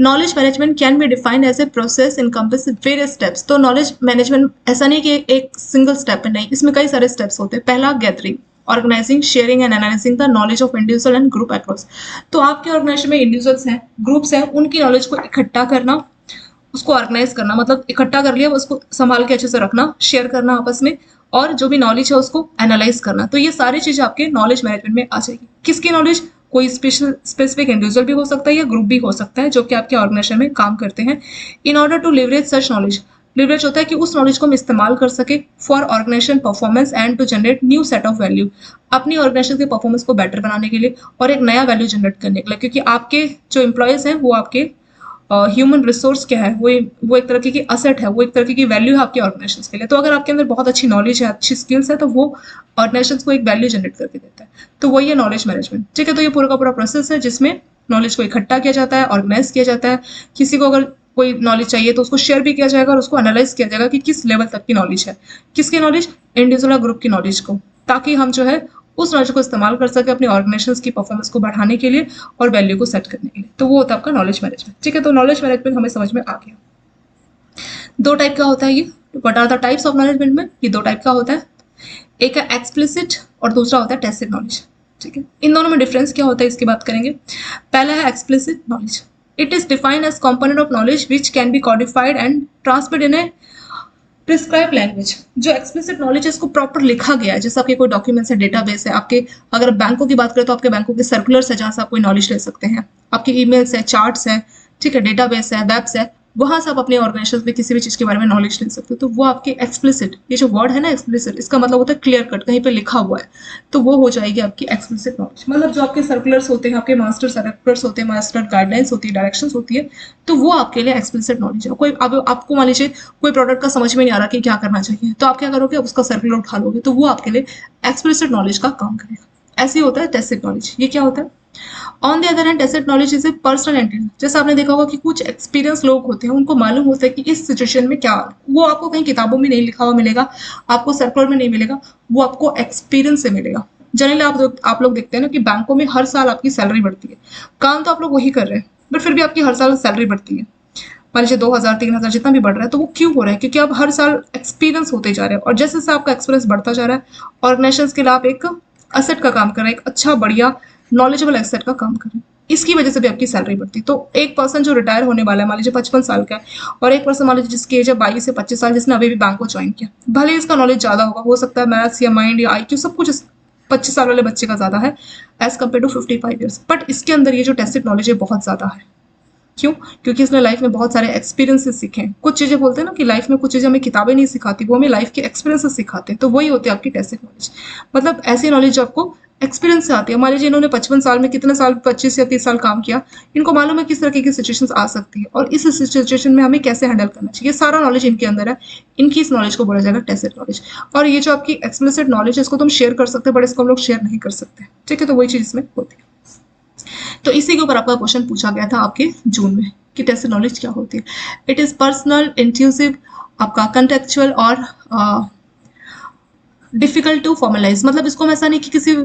Knowledge management can be defined as a process encompass various steps. तो नॉलेज मैनेजमेंट ऐसा नहीं कि एक सिंगल स्टेप है, नहीं, इसमें कई सारे स्टेप्स होते हैं। पहला, gathering, organising, sharing and analysing the knowledge of individual and group across. तो आपके ऑर्गेनाइजेशन में इंडिविजुअल्स हैं, ग्रुप्स हैं, उनकी नॉलेज को इकट्ठा करना, उसको ऑर्गेनाइज करना, मतलब इकट्ठा कर लिया, उसको संभाल के अच्छे से रखना, शेयर करना आपस में, और जो भी नॉलेज है उसको एनालाइज करना। तो ये सारी चीजें आपके नॉलेज मैनेजमेंट में आ जाएगी। किसकी नॉलेज? कोई स्पेसिफिक इंडिविजुअल भी हो सकता है या ग्रुप भी हो सकता है जो कि आपके ऑर्गेनाइजेशन में काम करते हैं। In order to leverage such knowledge, leverage होता है कि उस नॉलेज को हम इस्तेमाल कर सके for organisation performance and to generate new set of value, अपनी ऑर्गेनाइजेशन के परफॉर्मेंस को बेटर बनाने के लिए और एक नया वैल्यू जनरेट करने के लिए। क्योंकि आपके जो एम्प्लॉयज हैं वो आपके ह्यूमन रिसोर्स क्या है, वो एक तरह की असेट है, वो एक तरह की वैल्यू है आपके ऑर्गेनाइजेशन के लिए। तो अगर आपके अंदर बहुत अच्छी नॉलेज है, अच्छी स्किल्स है, तो वो ऑर्गेनाइजेशन को एक वैल्यू जनरेट करके देता है। तो वही है नॉलेज मैनेजमेंट, ठीक है। तो ये पूरा का पूरा प्रोसेस है जिसमें नॉलेज को इकट्ठा किया जाता है, ऑर्गेनाइज किया जाता है। किसी को अगर कोई नॉलेज चाहिए तो उसको शेयर भी किया जाएगा और उसको एनालाइज किया जाएगा कि किस लेवल तक की नॉलेज है, किसकी नॉलेज, इंडिविजुअल ग्रुप की नॉलेज को, ताकि हम जो है उस नॉलेज को इस्तेमाल कर सके अपनी ऑर्गेनाइजेशन की परफॉर्मेंस को बढ़ाने के लिए और वैल्यू को सेट करने के लिए। तो वो होता है आपका नॉलेज मैनेजमेंट, ठीक है। तो नॉलेज मैनेजमेंट हमें समझ में आ गया। दो टाइप का होता है ये। What are the types of knowledge management? ये दो टाइप का होता है, एक है एक्सप्लिसिट और दूसरा होता है टैसिट नॉलेज, ठीक है। इन दोनों में डिफरेंस क्या होता है इसकी बात करेंगे। पहला है explicit knowledge. It is defined as component of knowledge which can be codified and transmit in a prescribe language. जो एक्सप्लिसिट नॉलेज है इसको प्रॉपर लिखा गया है, जैसे आपके कोई डॉक्यूमेंट्स है, डेटाबेस है, आपके अगर बैंकों की बात करें तो आपके बैंकों के सर्कुलर्स है जहां से आप कोई नॉलेज ले सकते हैं, आपके ईमेल्स है, चार्ट्स है, ठीक है, डेटाबेस है, वेब्स है, वहां से आप अपने ऑर्गेनाइजेशन में किसी भी चीज के बारे में नॉलेज ले सकते हो। तो वो आपके एक्सप्लिसिट, ये जो वर्ड है ना एक्सप्लिसिट, इसका मतलब होता है क्लियर कट, कहीं पे लिखा हुआ है, तो वो हो जाएगी आपकी एक्सप्लिसिट नॉलेज। मतलब जो आपके सर्कुलर्स होते हैं, आपके मास्टर सर्कुलर्स होते हैं, मास्टर गाइडलाइंस होती है, डायरेक्शंस होती है, तो वो आपके लिए एक्सप्लिसिट नॉलेज है। कोई अब आपको मान लीजिए कोई प्रोडक्ट का समझ में नहीं आ रहा कि क्या करना चाहिए, तो आप क्या करोगे, उसका सर्कुलर उठा लोगे, तो वो आपके लिए एक्सप्लिसिट नॉलेज का काम करेगा। ऐसे ही होता है टैसिट नॉलेज। ये क्या होता है? On the other hand tacit knowledge is a personal intelligence. जैसे आपने देखा होगा कि कुछ एक्सपीरियंस लोग होते हैं, उनको मालूम होता है कि इस सिचुएशन में क्या, वो आपको कहीं किताबों में नहीं लिखा हुआ मिलेगा, आपको सर्कुलर में नहीं मिलेगा, वो आपको एक्सपीरियंस से मिलेगा। जनरली आप लोग देखते हैं ना कि बैंकों में हर साल आपकी सैलरी बढ़ती है, काम तो आप लोग वही कर रहे हैं, बट फिर भी आपकी हर साल सैलरी बढ़ती है। मान लीजिए 2000 3000 जितना भी बढ़ रहा है, तो वो क्यों हो रहा है? क्योंकि आप हर साल एक्सपीरियंस होते जा रहे हैं, और जैसे जैसे आपका एक्सपीरियंस बढ़ता जा रहा है, ऑर्गेनाइजेशन के लिए आप एक असेट का काम कर रहे हैं, एक अच्छा बढ़िया नॉलेजेबल एसेट का काम कर रहे हैं, इसकी वजह से भी आपकी सैलरी बढ़ती है। तो एक पर्सन जो रिटायर होने वाला है, मान लीजिए 55 साल का है, और एक पर्सन मान लीजिए जिसकी एज है 22 से 25 साल, जिसने अभी भी बैंक को ज्वाइन किया, भले ही इसका नॉलेज ज्यादा होगा, हो सकता है मैथ्स या माइंड या आईक्यू सब कुछ 25 साल वाले बच्चे का ज्यादा है as compare to 55 years, but इसके अंदर ये जो टेसिट नॉलेज है बहुत ज्यादा है। क्यों? क्योंकि इसने लाइफ में बहुत सारे एक्सपीरियंसेस सीखे हैं। कुछ चीजें बोलते हैं ना कि लाइफ में कुछ चीजें हमें किताबें नहीं सिखाती, वो हमें लाइफ के एक्सपीरियंसेस सिखाते हैं। तो वही होती है आपकी टेसिट नॉलेज, मतलब ऐसी नॉलेज जो आपको एक्सपीरियंस से आती है। मान लीजिए इन्होंने 55 साल में कितने साल, 25 या 30 साल काम किया, इनको मालूम है किस तरह की सिचुएशंस आ सकती है और इस सिचुएशन में हमें कैसे हैंडल करना चाहिए। सारा नॉलेज इनके अंदर है, इनकी इस नॉलेज को बोला जाएगा टेसिट नॉलेज। और ये जो आपकी एक्सप्लिसिट नॉलेज है इसको तुम शेयर कर सकते हैं, बट इसको हम लोग शेयर नहीं कर सकते, ठीक है। तो वही चीज इसमें होती है। तो इसी के ऊपर आपका क्वेश्चन पूछा गया था आपके जून में कि टेसिट नॉलेज क्या होती है। इट इज पर्सनल, इंट्यूसिव, आपका कंटेक्चुअल और डिफिकल्ट टू फॉर्मलाइज। मतलब इसको हम ऐसा नहीं कि किसी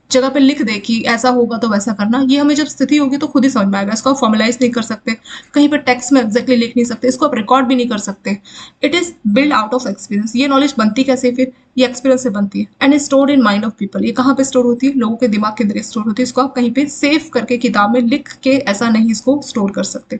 जगह पे लिख दे कि ऐसा होगा तो वैसा करना, ये हमें जब स्थिति होगी तो खुद ही समझ में आएगा। इसको आप फॉर्मलाइज नहीं कर सकते, कहीं पर टेक्स्ट में एग्जैक्टली लिख नहीं सकते, इसको आप रिकॉर्ड भी नहीं कर सकते। It is build out of experience. ये नॉलेज बनती कैसे? फिर ये एक्सपीरियंस से बनती है। And stored in mind of people. ये कहाँ पे स्टोर होती है? लोगों के दिमाग के अंदर स्टोर होती है। इसको आप कहीं पे सेव करके किताब में लिख के ऐसा नहीं इसको स्टोर कर सकते।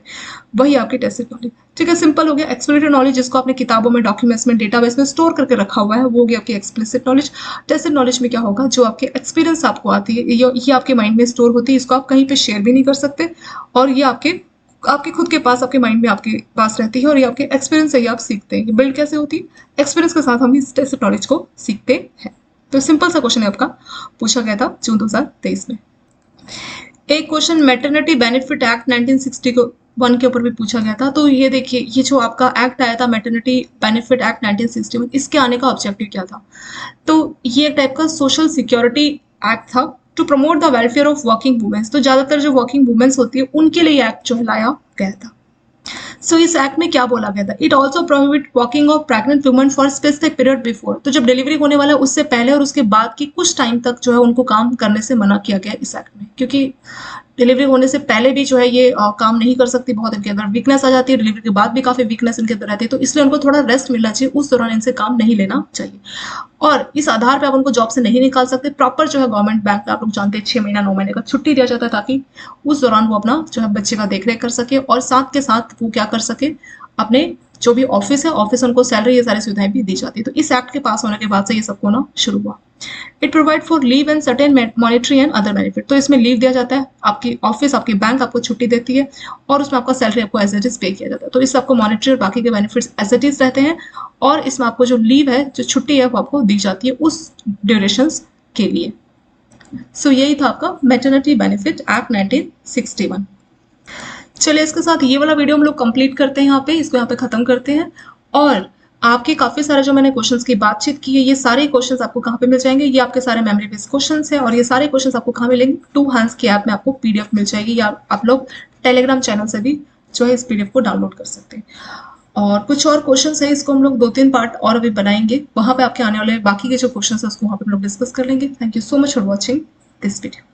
वही आपकी टेसिट नॉलेज, ठीक है। सिंपल हो गया। एक्सप्लिसिट नॉलेज जिसको आपने किताबों में, डॉक्यूमेंट्स में, डेटाबेस में स्टोर करके रखा हुआ है, वो हो गया आपकी एक्सप्लिसिट नॉलेज। टेसिट नॉलेज में क्या होगा? जो आपके एक्सपीरियंस आपको आती है, ये आपके माइंड में स्टोर होती है, इसको आप कहीं पे शेयर भी नहीं कर सकते, और ये आपके खुद के पास, आपके माइंड में आपके पास रहती है, और ये आपके एक्सपीरियंस से ही आप सीखते हैं। ये बिल्ड कैसे होती है? एक्सपीरियंस के साथ हम इस टेसिट नॉलेज को सीखते हैं। तो सिंपल सा क्वेश्चन है आपका, पूछा गया था जून 2023 में। एक क्वेश्चन मैटरनिटी बेनिफिट एक्ट 1961 के ऊपर भी पूछा गया था। तो ये देखिए, ये जो आपका एक्ट आया था मैटरनिटी बेनिफिट एक्ट 1961, इसके आने का ऑब्जेक्टिव क्या था? तो ये एक टाइप का सोशल सिक्योरिटी एक्ट था to promote the welfare of working womens. तो ज्यादातर जो वर्किंग वुमेन्स होती है उनके लिए एक्ट जो है लाया गया था। सो इस एक्ट में क्या बोला गया था, it also prohibit walking of pregnant woman for specific period before. तो जब डिलीवरी होने वाला है उससे पहले और उसके बाद की कुछ टाइम तक जो है उनको काम करने से मना किया गया इस एक्ट में, क्योंकि डिलीवरी होने से पहले भी जो है ये काम नहीं कर सकती, बहुत इनके अंदर वीकनेस आ जाती है, डिलीवरी के बाद भी काफी वीकनेस इनके अंदर रहती है, तो इसलिए उनको थोड़ा रेस्ट मिलना चाहिए, उस दौरान इनसे काम नहीं लेना चाहिए। और इस आधार पे आप उनको जॉब से नहीं निकाल सकते। प्रॉपर जो है गवर्नमेंट बैंक में आप लोग जानते हैं 6 महीना 9 महीने का छुट्टी दिया जाता है, ताकि उस दौरान वो अपना जो है बच्चे का देख रेख कर सके, और साथ के साथ वो क्या कर सके, अपने जो भी ऑफिस है, ऑफिस उनको सैलरी, ये सारी सुविधाएं भी दी जाती है। तो इस एक्ट के पास होने के बाद से ये सबको ना शुरू हुआ। It provide for leave and certain monetary and other benefit. तो इसमें लीव दिया जाता है, आपकी ऑफिस, आपकी बैंक आपको छुट्टी देती है, और उसमें आपका सैलरी आपको एज इट इज पे किया जाता है। तो इससे आपको मॉनिटरी और बाकी के बेनिफिट्स एज इट इज रहते हैं, और इसमें आपको जो लीव है, जो छुट्टी है, वो आपको दी जाती है उस ड्यूरेशन के लिए। सो यही था आपका मैटरनिटी बेनिफिट एक्ट 1961। चलिए इसके साथ ये वाला वीडियो हम लोग कंप्लीट करते हैं, यहाँ पे इसको यहाँ पे खत्म करते हैं। और आपके काफी सारे जो मैंने क्वेश्चंस की बातचीत की है, ये सारे क्वेश्चंस आपको कहाँ पे मिल जाएंगे, ये आपके सारे मेमोरी बेस्ड क्वेश्चंस हैं, और ये सारे क्वेश्चंस आपको कहाँ मिलेंगे, टू हैंड्स की ऐप में आपको पीडीएफ मिल जाएगी, या आप लोग टेलीग्राम चैनल से भी जो है इस पीडीएफ को डाउनलोड कर सकते हैं। और कुछ और क्वेश्चंस है, इसको हम लोग 2-3 पार्ट और अभी बनाएंगे, वहां पे आपके आने वाले बाकी के जो क्वेश्चंस है उसको वहां पे हम लोग डिस्कस कर लेंगे। Thank you so much for watching this video.